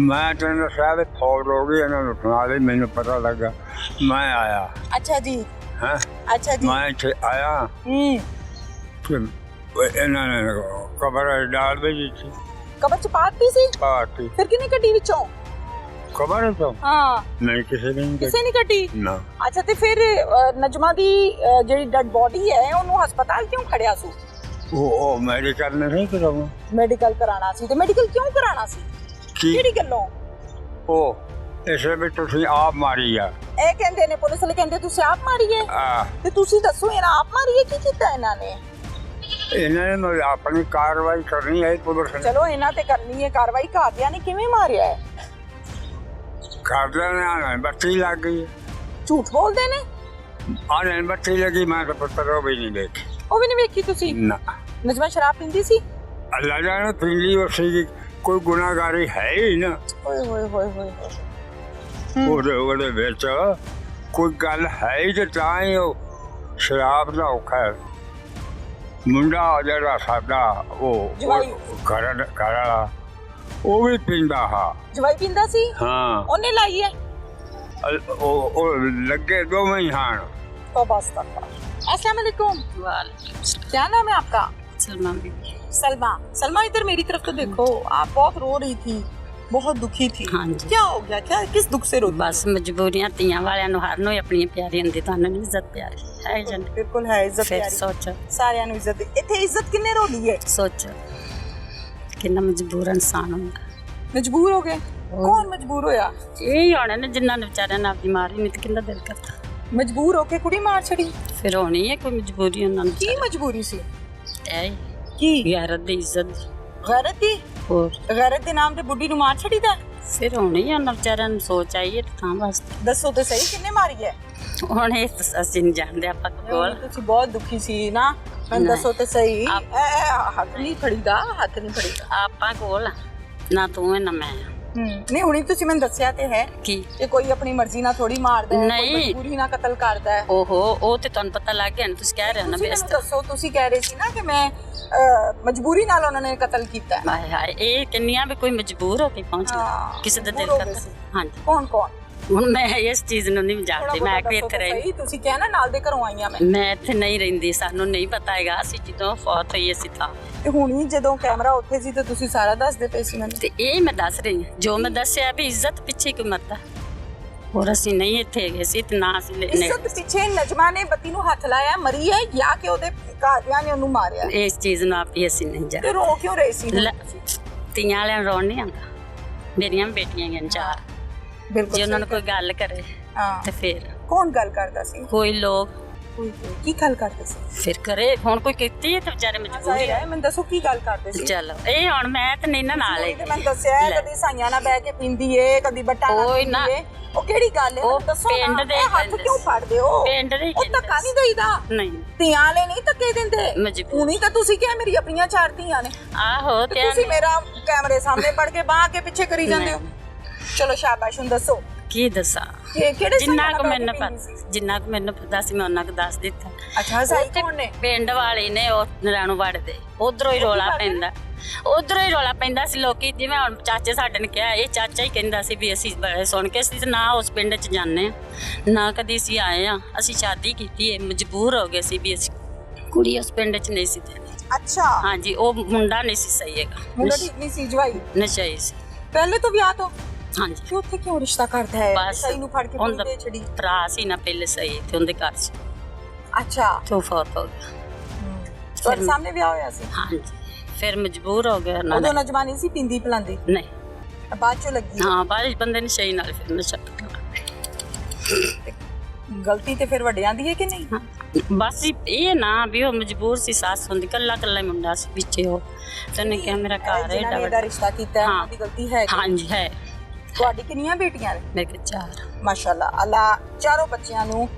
मैं तो सारे फौज हो गई, इन्होंने सुना दी, मैंने पता लगा, मैं आया। अच्छा जी। हाँ। अच्छा जी। मैं इत्थे आया, फिर इन्होंने कब्र डाल दी थी। ਕਬਰ ਚ ਪਾਤੀ ਸੀ? पार्टी ਫਿਰ ਕਿਨੇ ਕੱਢੀ ਵਿੱਚੋਂ? खबर है तो ਹਾਂ, नहीं, किसी ने नहीं ਕਿਸੇ ਨੇ ਕੱਢੀ? ना। ਅੱਛਾ, ਤੇ ਫਿਰ ਨਜਮਾ ਦੀ ਜਿਹੜੀ ਡੈਡ ਬੋਡੀ ਹੈ ਉਹਨੂੰ ਹਸਪਤਾਲ ਕਿਉਂ ਖੜਿਆ ਸੀ? वो मेडिकल ने नहीं कराऊँ ਮੈਡੀਕਲ ਕਰਾਣਾ ਸੀ, ਤੇ ਮੈਡੀਕਲ ਕਿਉਂ ਕਰਾਣਾ ਸੀ? ਕਿਹੜੀ ਗੱਲੋਂ? ਉਹ ਇਸੇ ਵਿੱਚ ਤੁਸੀਂ ਆਪ ਮਾਰੀ ਆ। ਇਹ ਕਹਿੰਦੇ ਨੇ, ਪੁਲਿਸ ਵਾਲੇ ਕਹਿੰਦੇ ਤੁਸੀਂ ਆਪ ਮਾਰੀ ਹੈ। ਤੇ ਤੁਸੀਂ ਦੱਸੋ, ਇਹਨਾਂ ਆਪ ਮਾਰੀ ਹੈ? ਕੀ ਕੀਤਾ ਇਹਨਾਂ ਨੇ? ਇਹਨਾਂ ਨੇ ਆਪਣੀ ਕਾਰਵਾਈ ਕਰਨੀ ਹੈ ਪੁਲਿਸ ਨੇ। ਚਲੋ ਇਹਨਾਂ ਤੇ ਕਰਨੀ ਹੈ ਕਾਰਵਾਈ, ਘਰਦਿਆਂ ਨੇ ਕਿਵੇਂ ਮਾਰਿਆ ਹੈ? ਘਰਦਿਆਂ ਨੇ ਬੱਤੀ ਲੱਗ ਗਈ। ਝੂਠ ਬੋਲਦੇ ਨੇ? ਆਹ ਬੱਤੀ ਲੱਗੀ, ਮੈਂ ਤਾਂ ਪੁੱਤਰ ਉਹ ਵੀ ਨਹੀਂ ਦੇਖੀ। ਉਹ ਵੀ ਨਹੀਂ ਵੇਖੀ ਤੁਸੀਂ? ਨਾ। ਨਜਮਾ ਸ਼ਰਾਬ ਪੀਂਦੀ ਸੀ? ਅੱਲਾ ਜਾਣੇ ਪੀਂਦੀ ਉਸੇ ਕੋਈ ਗੁਨਾਹਗਾਰੀ ਹੈ ਹੀ ਨਾ। ਓਏ ਹੋਏ ਹੋਏ ਹੋਏ। ਉਹਦੇ ਵਿੱਚ ਕੋਈ ਗੱਲ ਹੈ ਹੀ ਤੇ ਤਾਂ ਹੀ ਉਹ ਸ਼ਰਾਬ ਦਾ ਔਖਾ ਹੈ। ਮੁੰਡਾ ਜਿਹੜਾ ਸਾਡਾ ਉਹ ਘਰ ਵਾਲਾ ਉਹ ਵੀ ਪੀਂਦਾ। ਹਾਂ, ਜਵਾਈ ਪੀਂਦਾ ਸੀ? ਹਾਂ। ਉਹਨੇ ਲਾਈ ਹੈ? ਉਹ ਲੱਗੇ ਦੋਵੇਂ ਹੀ ਹਨ। अस्सलाम वालेकुम। वालेकुम। क्या नाम है आपका? सलमा बीबी। सलमा। सलमा, इधर मेरी तरफ तो देखो, आप बहुत रो रही थी, बहुत दुखी थी। हाँ जी। क्या हो गया? क्या, किस दुख से रोती? बस मजबूरियां ਧੀਆਂ ਵਾਲਿਆਂ ਨੂੰ ਹਰ ਨੂੰ ਆਪਣੀ ਪਿਆਰੀ ਹੁੰਦੀ, ਤੁਹਾਨੂੰ ਨਹੀਂ ਇੱਜ਼ਤ ਪਿਆਰੀ ਹੈ ਜਨ। बिल्कुल है इज्जत ਫਿਰ प्यारी। ਸੋਚੋ, सारियां ਨੂੰ ਇੱਜ਼ਤ। ਇੱਥੇ ਇੱਜ਼ਤ ਕਿੰਨੇ ਰੋਲੀ ਹੈ? ਸੋਚੋ ਕਿੰਨਾ ਮਜਬੂਰ ਇਨਸਾਨ ਹੁੰਦਾ। ਮਜਬੂਰ ਹੋ ਗਏ? ਕੌਣ ਮਜਬੂਰ ਹੋਇਆ? ਇਹ ਹੋਣੇ ਨੇ ਜਿਨ੍ਹਾਂ ਨੇ ਵਿਚਾਰਿਆਂ ਨੇ ਆਪਣੀ ਮਾਰੀ, ਨਹੀਂ ਤਾਂ ਕਿੰਨਾ ਦਿਲ ਕਰਦਾ। ਮਜਬੂਰ ਹੋ ਕੇ ਕੁੜੀ ਮਾਰ ਛੜੀ? ਫਿਰ ਹੋਣੀ ਹੈ ਕੋਈ ਮਜਬੂਰੀ ਉਹਨਾਂ ਨੂੰ। ਕੀ ਮਜਬੂਰੀ ਸੀ? ਐ ਕੀ? ਗੈਰਤ ਦੀ ਇੱਜ਼ਤ ਦੀ। ਗੈਰਤ ਦੀ? ਹੋਰ ਗੈਰਤ ਦੇ ਨਾਮ ਤੇ ਬੁੱਢੀ ਨੂੰ ਮਾਰ ਛੜੀਦਾ? ਫਿਰ ਹੋਣੀ ਹੈ ਉਹਨਾਂ ਵਿਚਾਰਿਆਂ ਨੂੰ, ਸੋਚ ਆਈ ਹੈ ਤਾਂ ਵਾਸਤੇ। ਦੱਸੋ ਤੇ ਸਹੀ, ਕਿੰਨੇ ਮਾਰੀ ਹੈ? ਹੁਣ ਇਹ ਤਾਂ ਅਸੀਂ ਨਹੀਂ ਜਾਣਦੇ ਆਪਾਂ ਕੋਲ। ਤੁਸੀਂ ਬਹੁਤ ਦੁਖੀ ਸੀ ਨਾ, ਮੈਨੂੰ ਦੱਸੋ ਤੇ ਸਹੀ। ਹੱਥ ਨਹੀਂ ਫੜੀਦਾ, ਹੱਥ ਨਹੀਂ ਫੜੀਦਾ ਆਪਾਂ ਕੋਲ ਨਾ ਤੂੰ ਹੈ ਨਾ ਮੈਂ। ਨਹੀਂ ਹੁਣੀ ਤੁਸੀਂ ਮੈਨੂੰ ਦੱਸਿਆ ਤੇ ਹੈ ਕੀ ਕਿ ਕੋਈ ਆਪਣੀ ਮਰਜ਼ੀ ਨਾਲ ਥੋੜੀ ਮਾਰਦਾ ਹੈ, ਨਹੀਂ। ਕੋਈ ਮਜਬੂਰੀ ਨਾਲ ਕਤਲ ਕਰਦਾ ਹੈ। ਓਹੋ, ਉਹ ਤੇ ਤੁਹਾਨੂੰ ਪਤਾ ਲੱਗ ਗਿਆ ਨਾ, ਤੁਸੀਂ ਕਹਿ ਰਹੇ ਹੋ ਨਾ ਤੁਸੀਂ ਵੀ ਮੈਨੂੰ ਦੱਸੋ, ਤੁਸੀਂ ਕਹਿ ਰਹੇ ਸੀ ਨਾ ਕਿ ਮੈਂ ਮਜਬੂਰੀ ਨਾਲ ਉਹਨਾਂ ਨੇ ਕਤਲ ਕੀਤਾ ਹੈ। ਹਾਏ ਹਾਏ, ਇਹ ਕਿੰਨੀਆਂ ਵੀ ਕੋਈ ਮਜਬੂਰ ਹੋ ਕੇ ਪਹੁੰਚਦਾ ਹਾਂ, ਕਿਸੇ ਦਾ ਦਿਲ ਮਜਬੂਰ ਹੋ ਕਰਦਾ। ਗਏ ਸੀ। ਹਾਂਜੀ, ਕੌਣ ਕੌਣ? ਹੁਣ ਮੈਂ ਇਸ ਚੀਜ਼ ਨੂੰ ਨਹੀਂ ਜਾਣਦੀ, ਮੈਂ ਕਿ ਇੱਥੇ ਰਹਿੰਦੀ। ਤੁਸੀਂ ਕਿਹਾ ਨਾ ਨਾਲ ਦੇ ਘਰੋਂ ਆਈਆਂ ਮੈਂ ਇੱਥੇ ਨਹੀਂ ਰਹਿੰਦੀ, ਸਾਨੂੰ ਨਹੀਂ ਪਤਾ ਹੈਗਾ। ਅਸੀਂ ਜਦੋਂ ਫੌਤ ਹੋਈ ਅਸੀਂ ਤਾਂ ਤੇ ਹੁਣੀ ਜਦੋਂ ਕੈਮਰਾ ਉੱਥੇ ਸੀ ਤੇ ਤੁਸੀਂ ਸਾਰਾ ਦੱਸਦੇ ਪਏ ਸੀ ਮੈਨੂੰ। ਤੇ ਇਹ ਮੈਂ ਦੱਸ ਰਹੀ ਹਾਂ ਜੋ ਮੈਂ ਦੱਸਿਆ ਵੀ ਇੱਜ਼ਤ ਪਿੱਛੇ ਕਿਉਂ ਮਰਦਾ। ਹੋਰ ਅਸੀਂ ਨਹੀਂ ਇੱਥੇ ਹੈਗੇ ਸੀ ਤੇ ਨਾ ਅਸੀਂ ਇੱਜ਼ਤ ਪਿੱਛੇ ਨਜਮਾ ਨੇ ਬੱਤੀ ਨੂੰ ਹੱਥ ਲਾਇਆ, ਮਰੀ ਹੈ ਜਾਂ ਕਿ ਉਹਦੇ ਘਰਦਿਆਂ ਨੇ ਉਹਨੂੰ ਮਾਰਿਆ? ਇਸ ਚੀਜ਼ ਨੂੰ ਆਪ ਹੀ ਅਸੀਂ ਨਹੀਂ ਤੇ ਜਾਣਦੇ। ਰੋ ਕਿਉਂ ਰਹੇ ਸੀ? ਤੀਆਂ ਵਾਲਿਆਂ ਨੂੰ ਰੋਣ ਨਹੀਂ ਆਉਂਦਾ। ਮੇਰੀਆਂ ਵੀ ਬੇਟੀਆਂ ਗਈਆਂ 4, ਬਿਲਕੁਲ ਜੇ ਉਹਨਾਂ ਨੂੰ ਕੋਈ ਗੱਲ ਕਰੇ ਹਾਂ ਤੇ ਫਿਰ ਕੌਣ ਗੱਲ ਕਰਦਾ ਸੀ? ਕੋਈ ਲੋਕ ਕੀ ਗੱਲ ਕਰਦੇ ਸੀ? ਫਿਰ ਕਰੇ। ਹੁਣ ਕੋਈ ਕੀਤੀ ਹੈ ਤੇ ਵਿਚਾਰੇ ਮਜਬੂਰੀ ਹੈ। ਮੈਨੂੰ ਦੱਸੋ ਕੀ ਗੱਲ ਕਰਦੇ ਸੀ? ਚਲੋ ਇਹ ਹੁਣ ਮੈਂ ਤੇ ਨਹੀਂ ਨਾ ਨਾਲ ਤੇ ਹੈਗੀ। ਮੈਂ ਦੱਸਿਆ ਹੈ, ਕਦੀ ਸਾਈਆਂ ਨਾਲ ਬਹਿ ਕੇ ਪੀਂਦੀ ਏ, ਕਦੀ ਬੱਟਾ ਨਾਲ ਕੋਈ ਨਾ। ਪੀਂਦੀ ਏ। ਉਹ ਕਿਹੜੀ ਗੱਲ ਹੈ? ਉਹ ਮੈਨੂੰ ਦੱਸੋ ਨਾ, ਪਿੰਡ ਦੇ ਇਹ ਹੱਥ ਕਹਿੰਦੇ ਕਿਉਂ ਸੀ। ਫੜਦੇ ਹੋ? ਪਿੰਡ ਦੇ ਹੀ ਉਹ ਕਹਿੰਦੇ ਧੱਕਾ ਨਹੀਂ ਦੇਈਦਾ। ਨਹੀਂ ਧੀਆਂ ਵਾਲੇ ਨਹੀਂ ਧੱਕੇ ਦਿੰਦੇ। ਮਜਬੂਰ। ਹੁਣੀ ਤਾਂ ਤੁਸੀਂ ਕਿਹਾ ਮੇਰੀ ਆਪਣੀਆਂ 4 ਧੀਆਂ ਨੇ, ਆਹੋ ਤੇ ਤੇ ਤੁਸੀਂ ਮੇਰਾ ਕੈਮਰੇ ਸਾਹਮਣੇ ਪੜ ਕੇ ਬਾਹ ਕੇ ਪਿੱਛੇ ਕਰੀ ਜਾਂਦੇ ਹੋ। ਚਲੋ ਸ਼ਾਬਾਸ਼, ਹੁਣ ਦੱਸੋ ਕੀ ਦੱਸਾਂ। ਕਿਹੜੇ ਜਿੰਨਾ ਸਾਈਆਂ ਕੁ ਨਾਲ ਮੈਨੂੰ ਪੀਂਦੀ ਪਤਾ, ਸੀ? ਜਿੰਨਾ ਕੁ ਮੈਨੂੰ ਪਤਾ ਸੀ ਮੈਂ ਉਹਨਾਂ ਕੁ ਦੱਸ ਦਿੱਤਾ। ਅੱਛਾ, ਸਾਈ ਉੱਥੇ ਕੌਣ ਨੇ? ਪਿੰਡ ਵਾਲੇ ਨੇ ਉਹ ਨਰਾਣੂ ਵੜਦੇ, ਉਧਰੋਂ ਹੀ ਰੋਲਾ ਪੈਂਦਾ। ਉਧਰੋਂ ਹੀ ਰੋਲਾ ਪੈਂਦਾ ਸੀ। ਲੋਕੀ ਜਿਵੇਂ ਹੁਣ ਚਾਚੇ ਸਾਡੇ ਨੇ ਕਿਹਾ, ਇਹ ਚਾਚਾ ਹੀ ਕਹਿੰਦਾ ਸੀ ਵੀ ਅਸੀਂ ਬੜੇ ਸੁਣ ਕੇ ਅਸੀਂ ਨਾ ਉਸ ਪਿੰਡ 'ਚ ਜਾਂਦੇ ਹਾਂ ਨਾ ਕਦੀ ਅਸੀਂ ਆਏ ਹਾਂ। ਅਸੀਂ ਸ਼ਾਦੀ ਕੀਤੀ ਹੈ, ਮਜਬੂਰ ਹੋ ਗਏ ਸੀ ਵੀ ਅਸੀਂ ਕੁੜੀ ਉਸ ਪਿੰਡ 'ਚ ਨਹੀਂ ਸੀ ਦੇਣੀ। ਅੱਛਾ, ਹਾਂਜੀ, ਉਹ ਮੁੰਡਾ ਨਹੀਂ ਸੀ ਸਹੀ ਹੈਗਾ, ਮੁੰਡਾ ਠੀਕ ਨਹੀਂ ਸੀ, ਜਵਾਈ ਨਸ਼ਈ ਸੀ। ਪਹਿਲੇ ਤੋਂ ਵਿਆਹ ਤੋਂ? ਹਾਂਜੀ, ਕਿ ਉੱਥੇ ਕਿਉਂ ਰਿਸ਼ਤਾ ਕਰਦਾ ਹੈ? ਬਸ ਸਹੀ ਨੂੰ ਫੜ ਕੇ ਕੁੜੀ ਦੇ ਛੜੀ। ਭਰਾ ਸੀ ਨਾ ਪਹਿਲੇ ਸਹੀ ਤੇ ਉਹਦੇ ਘਰ ਸੀ, ਅੱਛਾ, ਤੋਂ ਫੌਤ ਹੋ ਗਿਆ। ਤੁਹਾਡੇ ਸਾਹਮਣੇ ਵਿਆਹ ਹੋਇਆ ਸੀ? ਹਾਂਜੀ, ਫਿਰ ਮਜਬੂਰ ਹੋ ਗਿਆ ਉਹਨਾਂ ਉਦੋਂ ਨੇ। ਨਜਮਾ ਨਹੀਂ ਸੀ ਪੀਂਦੀ ਪਲਾਂਦੀ? ਨਹੀਂ, ਬਾਅਦ ਚੋਂ ਲੱਗੀ? ਹਾਂ, ਬਾਅਦ ਬੰਦੇ ਨੇ ਸਹੀ ਨਾਲ ਫਿਰ ਨਸ਼ਾ ਗਲਤੀ ਤੇ ਫਿਰ ਵੱਡਿਆਂ ਦੀ ਹੈ ਕਿ ਨਹੀਂ? ਬਸ ਇਹ ਨਾ ਵੀ ਉਹ ਮਜਬੂਰ ਸੀ, ਸੱਸ ਹੁੰਦੀ, ਕੱਲਾ ਕੱਲਾ ਹੀ ਮੁੰਡਾ ਸੀ ਪਿੱਛੇ ਉਹ। ਤੇ ਉਹਨੇ ਕਿਹਾ ਮੇਰਾ ਘਰ ਹੈ ਜਿਨ੍ਹਾਂ ਨੇ ਏਡਾ ਇਹਦਾ ਰਿਸ਼ਤਾ ਕੀਤਾ ਹੈ, ਉਹਨਾਂ ਦੀ ਗਲਤੀ ਹੈ ਕਿ? ਹਾਂਜੀ ਹੈ। ਤੁਹਾਡੀ ਕਿੰਨੀਆਂ ਬੇਟੀਆਂ ਨੇ? ਮੇਰੇ ਕੋਲ 4। ਮਾਸ਼ਾਅੱਲਾ, ਅੱਲਾ ਚਾਰੋਂ ਬੱਚਿਆਂ ਨੂੰ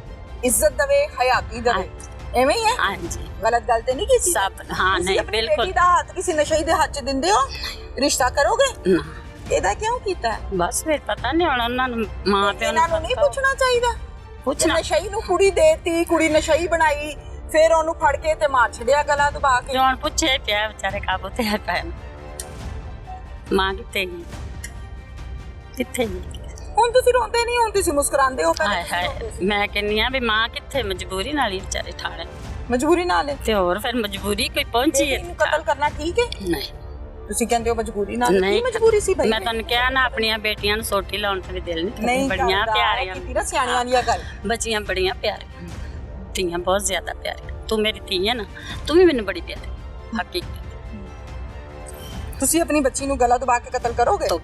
ਇੱਜ਼ਤ ਦੇਵੇ, ਹਯਾਤੀ ਦੇਵੇ। ਐਵੇਂ ਹੀ ਹੈ? ਹਾਂਜੀ, ਗਲਤ ਗੱਲ ਤੇ ਨਹੀਂ ਕੀਤੀ? ਸਭ ਹਾਂ, ਨਹੀਂ ਆਪਣੀ ਬਿਲਕੁਲ ਬੇਟੀ ਦਾ ਹੱਥ ਕਿਸੇ ਨਸ਼ਈ ਦੇ ਹੱਥ 'ਚ ਦਿੰਦੇ ਹੋ? ਰਿਸ਼ਤਾ ਕਰੋਗੇ? ਨਾ। ਇਹਦਾ ਕਿਉਂ ਕੀਤਾ ਹੈ? ਬਸ ਫਿਰ ਪਤਾ ਨਹੀਂ ਹੁਣ ਉਹਨਾਂ ਨੂੰ, ਮਾਂ ਪਿਓ ਇਹਨਾਂ ਨੂੰ ਨਹੀਂ ਪੁੱਛਣਾ ਚਾਹੀਦਾ? ਪੁੱਛਣਾ। ਨਸ਼ਈ ਨੂੰ ਕੁੜੀ ਦੇਤੀ, ਕੁੜੀ ਨਸ਼ਈ ਬਣਾਈ, ਫਿਰ ਉਹਨੂੰ ਫੜ ਕੇ ਤੇ ਮਾਰ ਛੱਡਿਆ ਗਲਾ ਦਬਾ ਕੇ। ਹੁਣ ਪੁੱਛੇ ਪਿਆ ਵਿਚਾਰੇ ਕਾਬੂ ਤੇ ਹੈ ਪੈਣ। ਮਾਂ ਕਿੱਥੇ ਗਈ, ਕਿੱਥੇ ਗਈ? ਹੁਣ ਤੁਸੀਂ ਰੋਂਦੇ ਨਹੀਂ, ਹੁਣ ਤੁਸੀਂ ਮੁਸਕਰਾਉਂਦੇ ਹੋ। ਹਾਏ ਹਾਏ, ਮੈਂ ਕਹਿੰਨੀ ਆ ਵੀ ਮਾਂ ਕਿੱਥੇ, ਮਜਬੂਰੀ ਨਾਲ ਹੀ ਵਿਚਾਰੇ ਠਾੜੇ। ਮਜਬੂਰੀ ਨਾਲ ਹੈ ਤੇ ਹੋਰ ਫਿਰ ਮਜਬੂਰੀ ਕੋਈ ਪਹੁੰਚੀ ਹੈ? ਇਹਨੂੰ ਕਤਲ ਕਰਨਾ ਠੀਕ ਹੈ? ਨਹੀਂ ਤੁਸੀਂ ਕਹਿੰਦੇ ਹੋ ਮਜਬੂਰੀ ਨਾਲ। ਨਹੀਂ, ਕੀ ਮਜਬੂਰੀ ਸੀ ਭਾਈ? ਮੈਂ ਤੁਹਾਨੂੰ ਕਿਹਾ ਨਾ, ਆਪਣੀਆਂ ਬੇਟੀਆਂ ਨੂੰ ਸੋਟੀ ਲਾਉਣ ਤੇ ਵੀ ਦਿਲ ਨਹੀਂ ਕਰਦਾ। ਨਹੀਂ ਬੜੀਆਂ ਕਰਦਾ, ਪਿਆਰੀਆਂ ਕੀਤੀ ਨਾ ਸਿਆਣਿਆਂ ਦੀਆਂ ਗੱਲ। ਬੱਚੀਆਂ ਬੜੀਆਂ ਪਿਆਰੀਆਂ, ਧੀਆਂ ਬਹੁਤ ਜ਼ਿਆਦਾ ਪਿਆਰੀਆਂ। ਤੂੰ ਮੇਰੀ ਧੀ ਹੈ ਨਾ, ਤੂੰ ਵੀ ਮੈਨੂੰ ਬੜੀ ਪਿਆਰੀ। ਹਕੀਕਤ ਤੁਸੀਂ ਆਪਣੀ ਬੱਚੀ ਨੂੰ ਗਲਾ ਦਬਾ ਕੇ ਕਤਲ ਕਰੋਗੇ? ਤੋਂ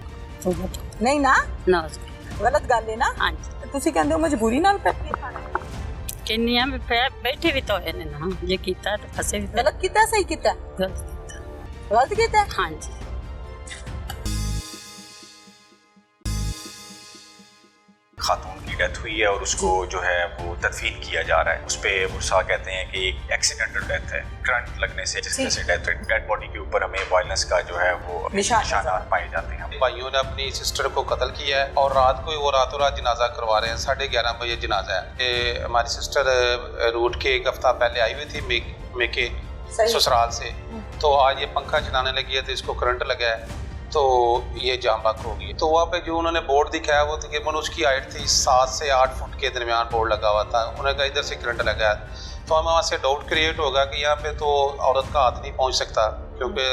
ਨਹੀਂ ਨਾ, ਨਾ ਗਲਤ ਗੱਲ ਹੈ ਨਾ। ਹਾਂਜੀ, ਤੁਸੀਂ ਕਹਿੰਦੇ ਹੋ ਮਜਬੂਰੀ ਨਾਲ ਪੈਸੇ ਖਾਣਾ। ਕਿੰਨੀਆਂ ਵੀ ਬੈਠੇ ਵੀ ਤਾਂ ਹੋਏ ਨੇ ਨਾ, ਜੇ ਕੀਤਾ ਤਾਂ ਫਸੇ ਵੀ ਤਾਂ। ਗਲਤ ਕੀਤਾ, ਸਹੀ ਕੀਤਾ? ਗਲਤ ਕੀਤਾ। ਗਲਤ ਕੀਤਾ? ਹਾਂਜੀ, खातून की डेथ हुई है और उसको जो है वो तदफीन किया जा रहा है। उस पर मुर्सा कहते हैं कि एक एक्सीडेंटल डेथ है, करंट लगने से जिस तरह से डेथ हुई। डेड बॉडी के ऊपर हमें वायलेंस का जो है वो निशानात पाए जाते हैं। भाइयों ने अपनी सिस्टर को कत्ल किया है और रात को वो रातों रात जनाजा करवा रहे हैं। 11:30 बजे जनाजा है। ये हमारी सिस्टर रूट के एक हफ्ता पहले आई हुई थी मेके ससुराल से, तो आज ये पंखा चलाने लगी है तो इसको करंट लगा है, तो ये जाम बक हो गई। तो वहाँ पे जो उन्होंने बोर्ड दिखाया वो तकरीबन उसकी हाइट थी 7 से 8 फुट के दरमियान बोर्ड लगा हुआ था। उन्होंने कहा इधर से करंट लगा है, तो हमें वहाँ से डाउट क्रिएट होगा कि यहाँ पे तो औरत का हाथ नहीं पहुँच सकता, क्योंकि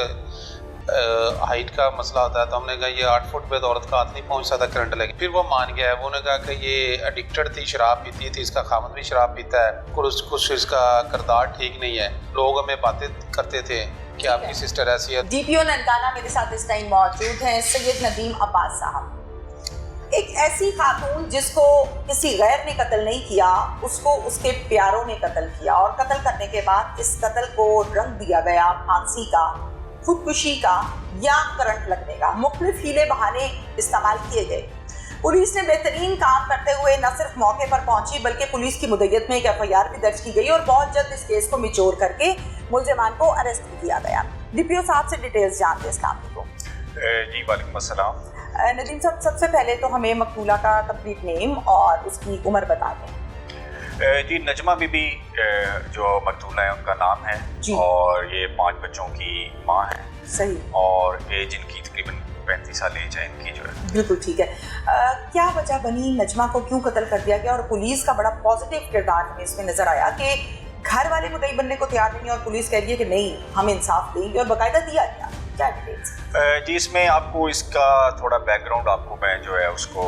हाइट का मसला होता है। तो हमने कहा ये 8 फुट पे तो औरत का हाथ नहीं पहुँच सकता, करंट लगी। फिर वो मान गया है, वो उन्होंने कहा कि ये एडिक्टेड थी, शराब पीती थी, इसका खामद भी शराब पीता है, कुछ इसका किरदार ठीक नहीं है। लोग हमें बातें करते थे कि आपकी सिस्टर ऐसी है। डीपीओ ननकाना मेरे साथ इस टाइम मौजूद हैं, सैयद नदीम अब्बास साहब। एक ऐसी खातून जिसको किसी गैर ने कत्ल नहीं किया, उसको उसके प्यारों ने कत्ल किया, और कत्ल करने के बाद इस कत्ल को रंग दिया गया फांसी का, खुदकुशी का या करंट लगने का। मुख्तलिफ हीले बहाने इस्तेमाल किए गए। पुलिस ने बेहतरीन काम करते हुए न सिर्फ मौके पर पहुंची बल्कि पुलिस की मुद्दत में एक FIR भी दर्ज की गई और बहुत जल्द इस केस को निचोड़ करके मुलजिमान को अरेस्ट भी किया गया। DPO साहब से डिटेल्स जानते हैं इस्लाम को। जी वालेकुम अस्सलाम। नदीम साहब, सबसे पहले तो हमें मकतूला का कंप्लीट नेम और उसकी उम्र बता दें। जी नजमा बीबी जो मकतूला है उनका नाम है और ये 5 बच्चों की माँ है। सही। और एज इनकी तकरीबन 35 साल एज है इनकी जो है। बिल्कुल ठीक है। क्या वजह बनी, नजमा को क्यों कत्ल कर दिया गया? और पुलिस का बड़ा पॉजिटिव किरदार हमें इसमें नजर आया कि घर वाले मुद्दई बनने को तैयार नहीं और पुलिस कह रही है कि नहीं हम इंसाफ देंगे और बाकायदा दिया गया। क्या डिटेल्स? जी इसमें आपको इसका थोड़ा बैकग्राउंड आपको मैं जो है उसको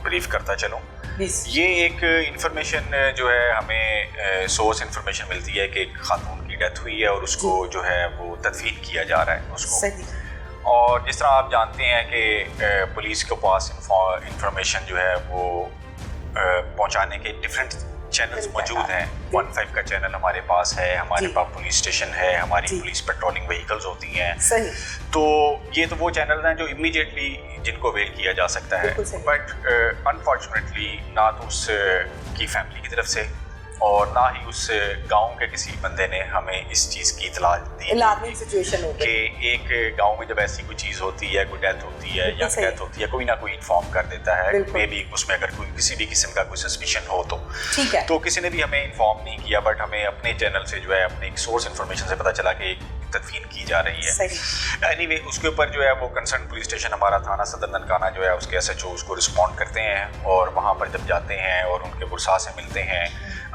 ब्रीफ करता चलूँ। ये एक इंफॉर्मेशन जो है हमें सोर्स इंफॉर्मेशन मिलती है कि एक खातून की डेथ हुई है और उसको जो है वो तदफीन किया जा रहा है उसको। सही। और जिस तरह आप जानते हैं कि पुलिस के पास इंफॉर्मेशन जो है वो पहुंचाने के डिफरेंट चैनल्स मौजूद हैं। 15 का चैनल हमारे पास है, हमारे पास पुलिस स्टेशन है, हमारी पुलिस पेट्रोलिंग व्हीकल्स होती हैं। सही। तो ये तो वो चैनल हैं जो इमीडिएटली जिनको अवेल किया जा सकता है, बट अनफॉर्चुनेटली ना तो उस की फैमिली की तरफ से और ना ही उस गांव के किसी बंदे ने हमें इस चीज़ की इतला दी सिचुएशन हो कि एक गांव में जब ऐसी कोई चीज़ होती है, कोई डेथ होती है या डेथ होती है, कोई ना कोई इन्फॉर्म कर देता है। मे बी उसमें अगर कोई किसी भी किस्म का कोई सस्पिशन हो तो ठीक है। तो किसी ने भी हमें इन्फॉर्म नहीं किया, बट हमें अपने चैनल से जो है अपने एक सोर्स इन्फॉर्मेशन से पता चला कि तदफीन की जा रही है। एनीवे उसके ऊपर जो है वो कंसर्न पुलिस स्टेशन हमारा थाना सदर ननकाना जो है उसके SHO उसको रिस्पॉन्ड करते हैं और वहाँ पर जब जाते हैं और उनके बुरसा से मिलते हैं,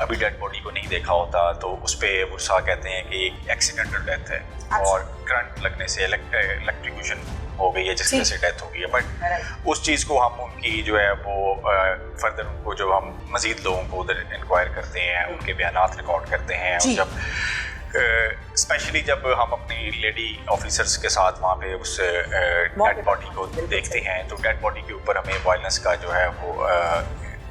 अभी डेड बॉडी को नहीं देखा होता तो उस पर बुरसा कहते हैं कि एक एक्सीडेंटल डेथ है और करंट लगने से इलेक्ट्रिक्यूशन हो गई है जिस वजह से डेथ हो गई है। बट उस चीज़ को हम उनकी जो है वो फर्दर उनको जो हम मजीद लोगों को उधर इंक्वायर करते हैं, उनके बयानात रिकॉर्ड करते हैं और जब स्पेशली जब हम अपनी लेडी ऑफिसर्स के साथ वहाँ पे उस डेड बॉडी को देखते हैं तो डेड बॉडी के ऊपर हमें वायलेंस का जो है वो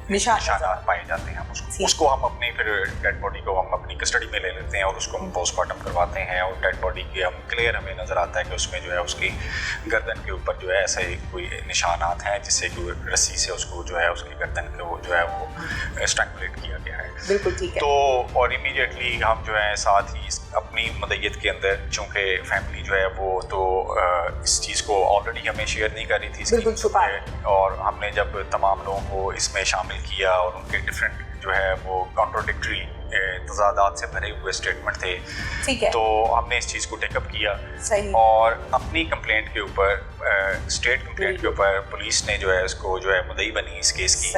निशानात पाए जाते हैं। उसको हम अपने फिर डेड बॉडी को हम अपनी कस्टडी में ले लेते हैं और उसको हम पोस्टमार्टम करवाते हैं और डेड बॉडी के हम क्लियर हमें नज़र आता है कि उसमें जो है उसकी गर्दन के ऊपर जो है ऐसे कोई निशानात हैं जिससे कि रस्सी से उसको जो है उसकी गर्दन को जो है वो स्ट्रैंगुलेट किया गया है। बिल्कुल ठीक है। तो और इमीडिएटली हम जो है साथ ही अपनी मदयत के अंदर चूँकि फैमिली जो है वो तो इस चीज़ को ऑलरेडी हमें शेयर नहीं कर रही थी और हमने जब तमाम लोगों को इसमें शामिल किया और उनके डिफरेंट जो है वो कॉन्ट्रोडिक्टरी तजादात से भरे हुए स्टेटमेंट थे, ठीक है, तो हमने इस चीज़ को टेकअप किया। सही। और अपनी कंप्लेंट के ऊपर स्टेट कंप्लेंट के ऊपर पुलिस ने जो है इसको जो है मुद्दई बनी इस केस की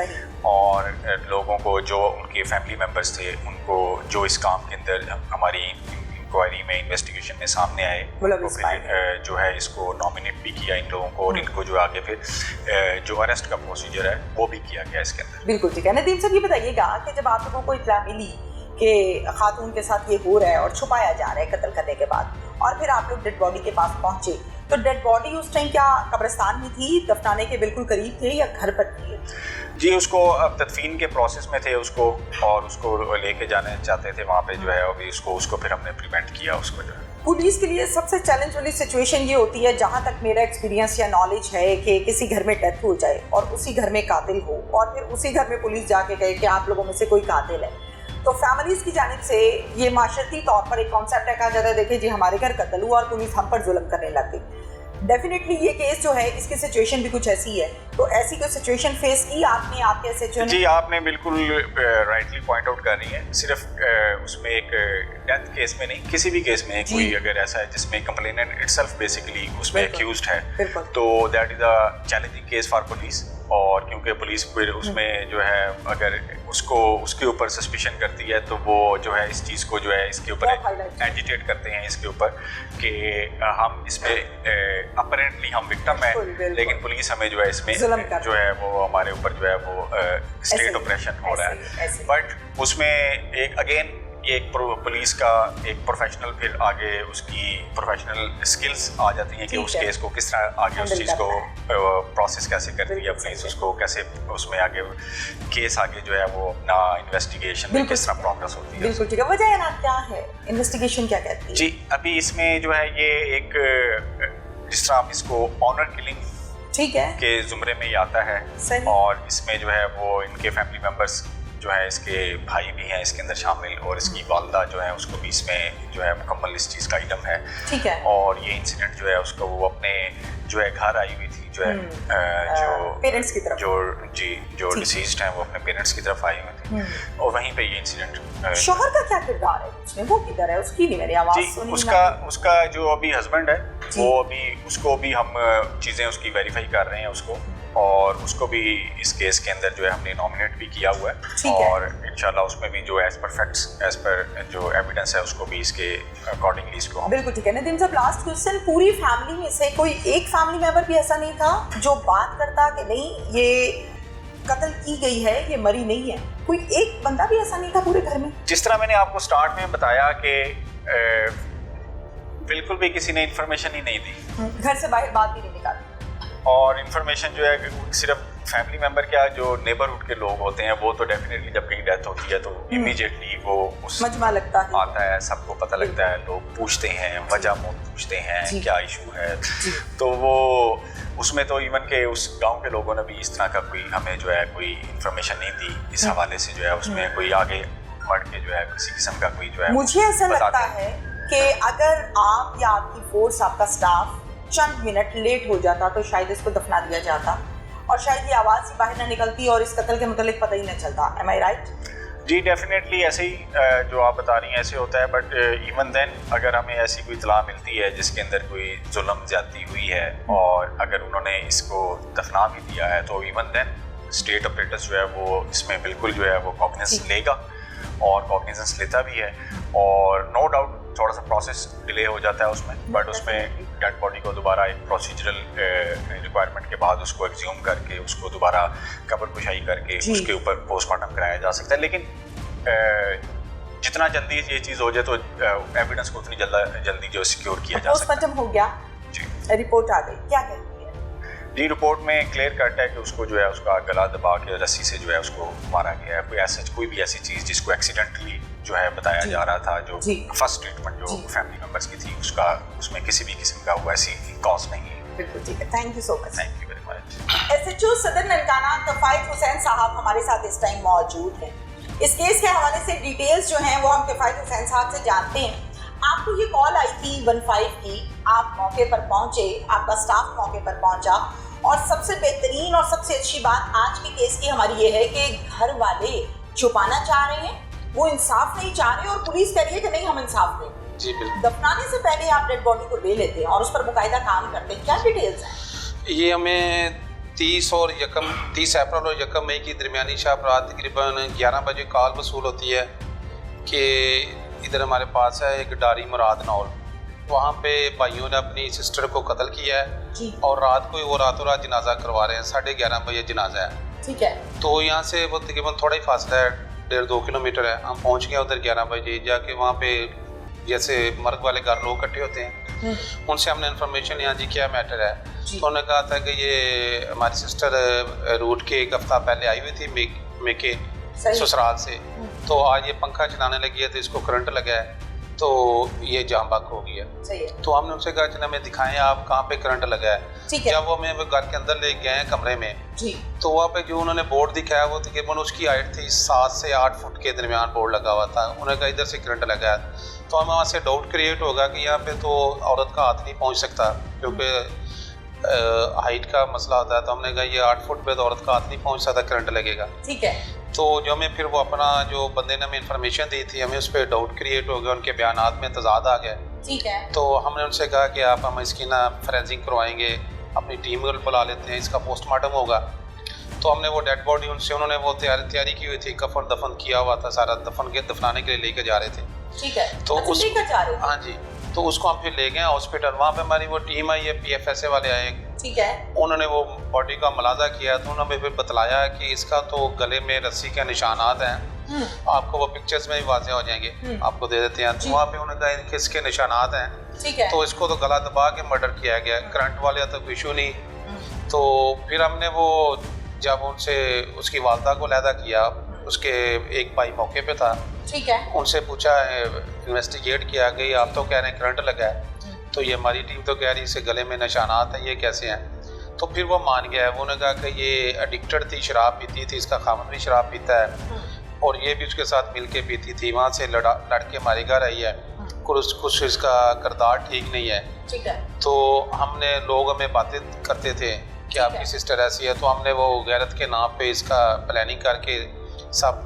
और लोगों को जो उनके फैमिली मेम्बर्स थे उनको जो इस काम के अंदर हमारी इंक्वायरी में इन्वेस्टिगेशन में सामने आए तो फिर जो है इसको नॉमिनेट भी किया इन लोगों को और इनको जो आगे फिर जो अरेस्ट का प्रोसीजर है वो भी किया गया इसके अंदर। बिल्कुल ठीक है। नदीम साहब ये बताइएगा कि जब आप लोगों को इत्तला मिली कि खातून के साथ ये हो रहा है और छुपाया जा रहा है कत्ल करने के बाद और फिर आप लोग डेड बॉडी के पास पहुंचे तो डेड बॉडी उस टाइम क्या कब्रिस्तान में थी, दफनाने के बिल्कुल करीब थे या घर पर थी? जी उसको अब तदफीन के प्रोसेस में थे उसको और उसको लेके जाने चाहते थे वहाँ पे जो है अभी उसको फिर हमने प्रिवेंट किया उसको जो है। पुलिस के लिए सबसे चैलेंज वाली सिचुएशन ये होती है जहाँ तक मेरा एक्सपीरियंस या नॉलेज है कि किसी घर में डेथ हो जाए और उसी घर में कातिल हो और फिर उसी घर में पुलिस जाके कहे कि आप लोगों में से कोई कातिल है, तो फैमिलीज की जानिब से ये माशरती तौर पर एक कॉन्सेप्ट है कहा जाता है देखिए जी हमारे घर कत्ल हुआ और पुलिस हम पर जुल्म करने लग गई। डेफिनेटली ये केस जो है इसकी सिचुएशन भी कुछ ऐसी है, तो ऐसी कोई सिचुएशन फेस की आपने आपके SHO ने? जी आपने बिल्कुल राइटली पॉइंट आउट कर रही है। सिर्फ उसमें एक डेथ केस में नहीं, किसी भी केस में कोई अगर ऐसा है जिसमें कंप्लेनेंट इटसेल्फ बेसिकली उसमें एक्यूज्ड है तो that is a challenging case for police. और क्योंकि पुलिस फिर उसमें जो है अगर उसको उसके ऊपर सस्पिशन करती है तो वो जो है इस चीज़ को जो है इसके ऊपर एजिटेट करते हैं इसके ऊपर कि हम इसमें अपरेंटली हम विक्टिम हैं लेकिन पुलिस हमें जो है इसमें जो है वो हमारे ऊपर जो है वो स्टेट ऑपरेशन हो रहा है। बट उसमें एक अगेन एक पुलिस का एक प्रोफेशनल फिर आगे उसकी प्रोफेशनल स्किल्स आ जाती हैं कि उस केस को किस तरह आगे उस चीज़ को प्रोसेस कैसे करती है पुलिस, उसको कैसे उसमें आगे केस आगे जो है वो अपना इन्वेस्टिगेशन में किस तरह प्रोग्रेस होती है। बिल्कुल ठीक है। वजह है ना क्या है, इन्वेस्टिगेशन क्या कहती है? जी अभी इसमें जो है ये एक जिस तरह हम इसको ऑनर किलिंग ठीक है, के जुमरे में ही आता है। सही। और इसमें जो है वो इनके फैमिली मेंबर्स जो है, इसके भाई भी हैं इसके अंदर शामिल, और इसकी वालदा जो है उसको भी इसमें जो है मुकम्मल इस चीज़ का इल्म है। ठीक है। और ये इंसिडेंट जो है उसको वो अपने जो है घर आई हुई थी, जो है जो पेरेंट्स की तरफ, जो डिसीज्ड हैं वो अपने पेरेंट्स की तरफ आई हुई थी, और वहीं पे ये इंसिडेंट। शोहर का क्या किरदार है उसमें, वो किधर है, उसकी भी मैंने आवाज सुनी। उसका जो अभी हस्बैंड है वो अभी उसको भी हम चीज़ें उसकी वेरीफाई कर रहे हैं उसको, और उसको भी इस केस के अंदर जो है हमने नॉमिनेट भी किया हुआ है, और इंशाल्लाह उसमें भी जो एज पर जो एविडेंस है उसको भी इसके अकॉर्डिंगली इसको हम। बिल्कुल ठीक है। नदीम साहब, लास्ट क्वेश्चन, पूरी फैमिली में से कोई एक फैमिली मेंबर भी ऐसा नहीं था जो बात करता कि नहीं ये कत्ल की गई है, ये मरी नहीं है? कोई एक बंदा भी ऐसा नहीं था पूरे घर में? जिस तरह मैंने आपको स्टार्ट में बताया कि बिल्कुल भी किसी ने इन्फॉर्मेशन ही नहीं दी, घर से बाहर बात भी नहीं निकाली, और इन्फॉर्मेशन जो है सिर्फ फैमिली मेंबर क्या, जो नेबरहुड के लोग होते हैं वो तो डेफिनेटली जब कहीं डेथ होती है तो इमीडिएटली वो उस मजमा लगता है, आता है, सबको पता लगता है, लोग पूछते हैं, वजह पूछते हैं क्या इशू है। तो वो उसमें तो इवन के उस गांव के लोगों ने भी इस तरह का कोई हमें जो है कोई इन्फॉर्मेशन नहीं दी इस हवाले से, जो है उसमें कोई आगे बढ़ के जो है किसी किस्म का कोई जो है। मुझे ऐसा लगता है कि अगर आप या आपकी फोर्स, आपका स्टाफ चंद मिनट लेट हो जाता तो शायद इसको दफना दिया जाता, और शायद ये आवाज़ ही बाहर ना निकलती और इस कत्ल के मतलब पता ही ना चलता। एम आई राइट? जी डेफिनेटली ऐसे ही जो आप बता रही हैं ऐसे होता है, बट इवन देन अगर हमें ऐसी कोई इत्तला मिलती है जिसके अंदर कोई जुल्म ज्यादती हुई है और अगर उन्होंने इसको दफना भी दिया है, तो इवन देन स्टेट ऑपरेटर्स जो है वो इसमें बिल्कुल जो है वो कॉग्निजेंस लेगा और कॉग्निजेंस लेता भी है, और नो डाउट थोड़ा सा प्रोसेस डिले हो जाता है उसमें, बट उसमें डेड बॉडी को दोबारा एक प्रोसीजरल रिक्वायरमेंट के बाद उसको एक्ज्यूम करके उसको दोबारा कब्र कुशाई करके उसके ऊपर पोस्टमार्टम कराया जा सकता है। लेकिन जितना जल्दी ये चीज़ हो जाए तो एविडेंस को उतनी जल्दी जो सिक्योर किया जा सकता है। पोस्टमार्टम हो गया जी, रिपोर्ट आ गई, क्या कहती है जी? रिपोर्ट में क्लियर कट है कि उसको जो है उसका गला दबा के रस्सी से जो है उसको मारा गया है। कोई भी ऐसी चीज़ जिसको एक्सीडेंटली जो है बताया जा रहा था, जो फर्स्ट ट्रीटमेंट जो फैमिली मेंबर्स की थी उसका, उसमें किसी भी किस्म का वो ऐसी कॉज नहीं है। बिल्कुल ठीक है, thank you so much. Thank you very much. SHO सदर ननकाना किफायत हुसैन साहब हमारे साथ इस टाइम मौजूद हैं। इस केस के हवाले से डिटेल्स जो हैं वो हम किफायत हुसैन साहब से जानते हैं। आपको ये कॉल आई थी 15 की, आप मौके पर पहुंचे, आपका स्टाफ मौके पर पहुंचा, और सबसे बेहतरीन और सबसे अच्छी बात आज के केस की हमारी ये है कि घर वाले छुपाना चाह रहे हैं, वो इंसाफ नहीं चाह रहे, और पुलिस कह रही है कि नहीं हम इंसाफ दें। जी बिल्कुल। दफनाने से पहले आप डेड बॉडी को ले लेते हैं और उस पर मुकायदा काम करते हैं, क्या डिटेल्स हैं? ये हमें 30 अप्रैल और 1 मई की दरमियानी शाम रात तकरीबन 11 बजे कॉल वसूल होती है कि इधर हमारे पास है एक डारी मुराद नौल, वहाँ पे भाइयों ने अपनी सिस्टर को कत्ल किया है और रात को वो रातों रात जनाजा करवा रहे हैं। 11:30 बजे जनाजा है। ठीक है। तो यहाँ से वो तकरीबन थोड़ा ही फासला है, 1.5-2 किलोमीटर है। हम पहुँच गए उधर 11 बजे जाके, वहाँ पे जैसे मर्द वाले घर लोग इकट्ठे होते हैं, उनसे हमने इन्फॉर्मेशन यहाँ जी क्या मैटर है, तो उन्होंने कहा था कि ये हमारी सिस्टर रूट के एक हफ्ता पहले आई हुई थी मेके ससुराल से, तो आज ये पंखा चलाने लगी है तो इसको करंट लगा है, तो ये जाम बाग हो गया। तो हमने उनसे कहा चलो हमें दिखाएं आप कहाँ पे करंट लगा है। जब वो हमें घर के अंदर ले गए हैं कमरे में, तो वहाँ पे जो उन्होंने बोर्ड दिखाया वो तकरीबन उसकी हाइट थी 7 से 8 फुट के दरमियान बोर्ड लगा हुआ था। उन्होंने कहा इधर से करंट लगा है, तो हमें वहाँ से डाउट क्रिएट होगा कि यहाँ पे तो औरत का हाथ नहीं पहुँच सकता क्योंकि हाइट का मसला होता है। तो हमने कहा ये 8 फुट पे तो औरत का हाथ नहीं पहुँच सकता, करंट लगेगा। ठीक है। तो जो हमें फिर वो अपना जो बंदे ने हमें इन्फॉर्मेशन दी थी, हमें उस पर डाउट क्रिएट हो गया, उनके बयानात में तजाद आ गया। ठीक है। तो हमने उनसे कहा कि आप हम इसकी ना फोरेंसिक करवाएंगे, अपनी टीम को बुला लेते हैं, इसका पोस्टमार्टम होगा। तो हमने वो डेड बॉडी उन्होंने वो तैयारी की हुई थी, कफन दफन किया हुआ था सारा, दफनाने के लिए लेकर जा रहे थे। ठीक है। तो लेकर जा रहे थे? हाँ जी। तो उसको हम फिर ले गए हॉस्पिटल, वहाँ पे हमारी वो टीम आई है, PFSA वाले आए। ठीक है। उन्होंने वो बॉडी का मुलाजा किया, तो उन्होंने फिर बतलाया कि इसका तो गले में रस्सी के निशानात हैं, आपको वो पिक्चर्स में भी वाज़ेह हो जाएंगे, आपको दे देते हैं। तो वहाँ पे उन्होंने कहा किसके निशानात हैं। ठीक है। तो इसको तो गला दबा के मर्डर किया गया, करंट वाले तो कोई इशू नहीं। तो फिर हमने वो जब उनसे उसकी वालदा को लैदा किया, उसके एक भाई मौके पे था। ठीक है। उनसे पूछा, इन्वेस्टिगेट किया कि आप तो कह रहे हैं करंट लगा है, तो ये हमारी टीम तो कह रही है इसके गले में निशानात हैं, ये कैसे हैं। तो फिर वो मान गया। वो ने कहा कि ये एडिक्टेड थी, शराब पीती थी, इसका खामन भी शराब पीता है और ये भी उसके साथ मिल के पीती थी। वहाँ से लड़के हमारे घर आई है, कुछ इसका किरदार ठीक नहीं है। ठीक है। तो हमने लोग हमें बातें करते थे कि आपकी सिस्टर ऐसी है, तो हमने वो गैरत के नाम पे इसका प्लानिंग करके सब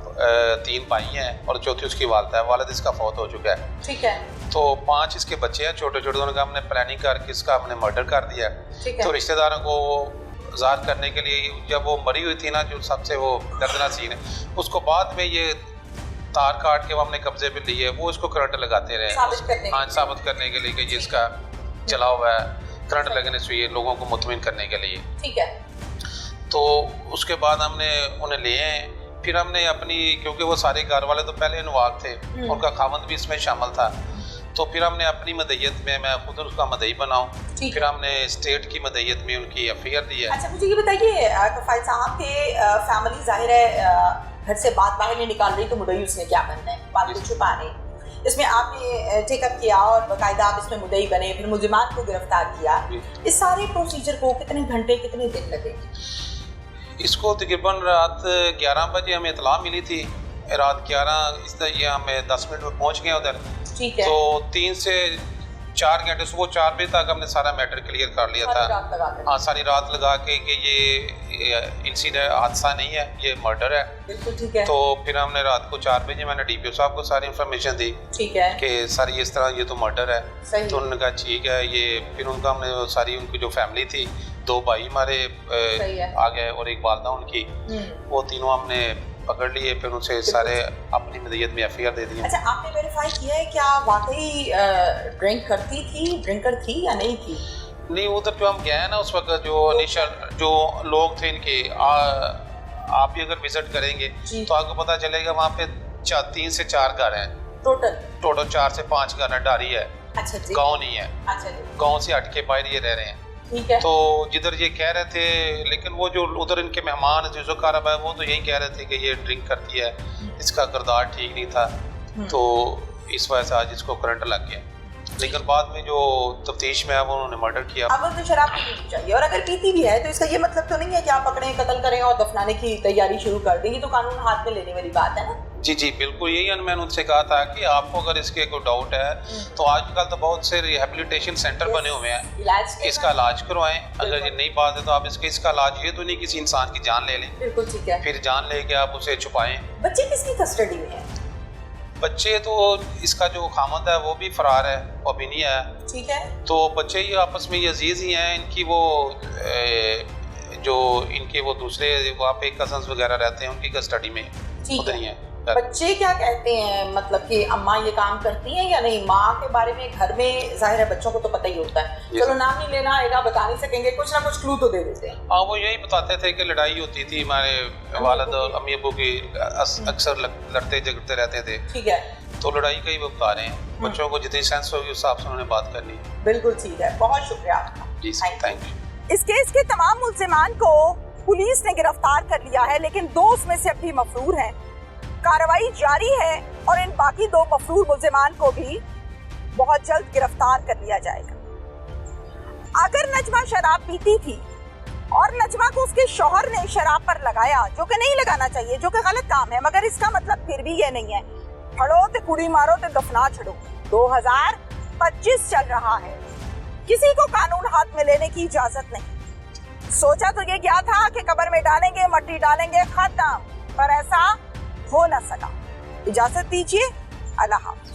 3 भाई हैं और चौथी उसकी वालदा है। वालिद इसका फौत हो चुका है। ठीक है। तो 5 इसके बच्चे हैं छोटे छोटे। उन्होंने कहा हमने प्लानिंग करके इसका हमने मर्डर कर दिया। ठीक है। तो रिश्तेदारों को ज़ाहिर करने के लिए जब वो मरी हुई थी ना, जो सबसे वो दर्दनाक सीन है, उसको बाद में ये तार काट के वो हमने कब्जे पे लिए, वो इसको करंट लगाते रहे हाँ साबित करने के लिए कि ये इसका चला हुआ है, करंट लगने से ये लोगों को मुतमिन करने के लिए। ठीक है। तो उसके बाद हमने उन्हें लिए, फिर हमने अपनी, क्योंकि वो सारे घर वाले तो पहले इन्वॉल्व थे, उनका खामंद भी इसमें शामिल था, तो फिर हमने अपनी मदईयत में, मैं खुद उसका मदई बनाऊं, फिर हमने स्टेट की मदईयत में उनकी एफआईआर दी है। अच्छा मुझे ये बताइए कफ़ायत साहब के फैमिली जाहिर है घर से बात बाहर नहीं निकाल रही, तो मुदई उसने क्या बनना है, बात को छुपा नहीं। इसमें आपने टेकअप किया और बाकायदा आप इसमें मुदई बने, फिर मुलजिमान को गिरफ्तार किया। इस सारे प्रोसीजर को कितने घंटे कितने दिन लगे? इसको तकरीबन रात 11 बजे हमें इतला मिली थी, रात 11 इस तरह ये हमें 10 मिनट में पहुंच गए उधर। ठीक है। तो 3 से 4 घंटे, सुबह 4 बजे तक हमने सारा मैटर क्लियर कर लिया था। हाँ, सारी रात लगा के कि ये इंसिडेंट हादसा नहीं है, ये मर्डर है। बिल्कुल ठीक है। तो फिर हमने रात को 4 बजे मैंने डीपीओ साहब को सारी इन्फॉर्मेशन दी। ठीक है। कि सारी इस तरह ये तो मर्डर है। सही। तो उन्होंने कहा ठीक है। ये फिर उनका हमने सारी उनकी जो फैमिली थी, 2 भाई हमारे आ गए और एक वालदा उनकी, वो तीनों हमने पकड़ लिए, फिर उनसे सारे अपनी मदईयत में एफआईआर दे दी। अच्छा आपने वेरीफाई किया है क्या वाकई ड्रिंक करती थी, ड्रिंकर थी या नहीं थी? नहीं, उधर जो हम गए ना उस वक्त, जो इनिशियल जो लोग थे इनके, आप भी अगर विजिट करेंगे तो आपको पता चलेगा वहाँ पे 3 से 4 घर हैं टोटल 4 से 5 घर है, डारी है। अच्छा जी। गाँव नहीं है। अच्छा जी। गाँव से हट के बाहर ये रह रहे हैं। ठीक है। तो जिधर ये कह रहे थे, लेकिन वो जो उधर इनके मेहमान जो कारब है, वो तो यही कह रहे थे कि ये ड्रिंक करती है, इसका किरदार ठीक नहीं था, तो इस वजह से आज इसको करंट लग गया। लेकिन बाद में जो तफ्तीश में है वो उन्होंने मर्डर किया। अब तो शराब पीनी चाहिए, और अगर पीती भी है तो इसका ये मतलब तो नहीं है कि आप पकड़ें, कत्ल करें और दफनाने की तैयारी शुरू कर देंगे, तो कानून हाथ में लेने वाली बात है ना। जी जी बिल्कुल, यही मैंने उनसे कहा था कि आपको अगर इसके कोई डाउट है तो आजकल तो बहुत से रिहेबिलिटेशन सेंटर बने हुए हैं, इसका इलाज करवाएं। अगर ये नहीं बात है तो आप इसका इलाज ये तो नहीं किसी इंसान की जान ले लें। बिल्कुल ठीक है। फिर जान लेके आप उसे छुपाएं। बच्चे किसकी कस्टडी में है? बच्चे तो इसका जो खामद है वो भी फरार है, वो अभी नहीं आया। ठीक है। तो बच्चे ही आपस में अजीज ही हैं। इनकी वो जो इनके वो दूसरे वहाँ पे कजन्स वगैरह रहते हैं, उनकी कस्टडी में उधर ही हैं। बच्चे क्या कहते हैं, मतलब कि अम्मा ये काम करती हैं या नहीं? माँ के बारे में घर में जाहिर है बच्चों को तो पता ही होता है, चलो नाम नहीं लेना आएगा, बता नहीं सकेंगे, कुछ ना कुछ क्लू तो दे देते हैं। हाँ, वो यही बताते थे कि लड़ाई होती थी, हमारे वालिद और अम्मी अब्बू की अक्सर लड़ते झगड़ते रहते थे। ठीक है। तो लड़ाई का ही वो बता रहे हैं। बच्चों को जितनी सेंस होगी उस हिसाब से उन्होंने बात करनी। बिल्कुल ठीक है, बहुत शुक्रिया आपका। जी थैंक यू। इस केस के तमाम मुल्जिमान को पुलिस ने गिरफ्तार कर लिया है, लेकिन 2 उसमें से अभी मफरूर हैं। कार्रवाई जारी है और इन बाकी 2 मफरूर मुल्जिमान को भी बहुत जल्द गिरफ्तार कर लिया जाएगा। अगर नजमा शराब पीती थी और नजमा को उसके शौहर ने शराब पर लगाया, जो कि नहीं लगाना चाहिए, जो कि गलत काम है, मगर इसका मतलब फिर भी ये नहीं है फड़ो ते कुड़ी मारो ते दफना छड़ो। 2025 चल रहा है, किसी को कानून हाथ में लेने की इजाजत नहीं। सोचा तो ये क्या था कि कब्र में डालेंगे, मट्टी डालेंगे, खत्म, पर ऐसा हो न सका। इजाजत दीजिए, अल्लाह हाफ़िज़।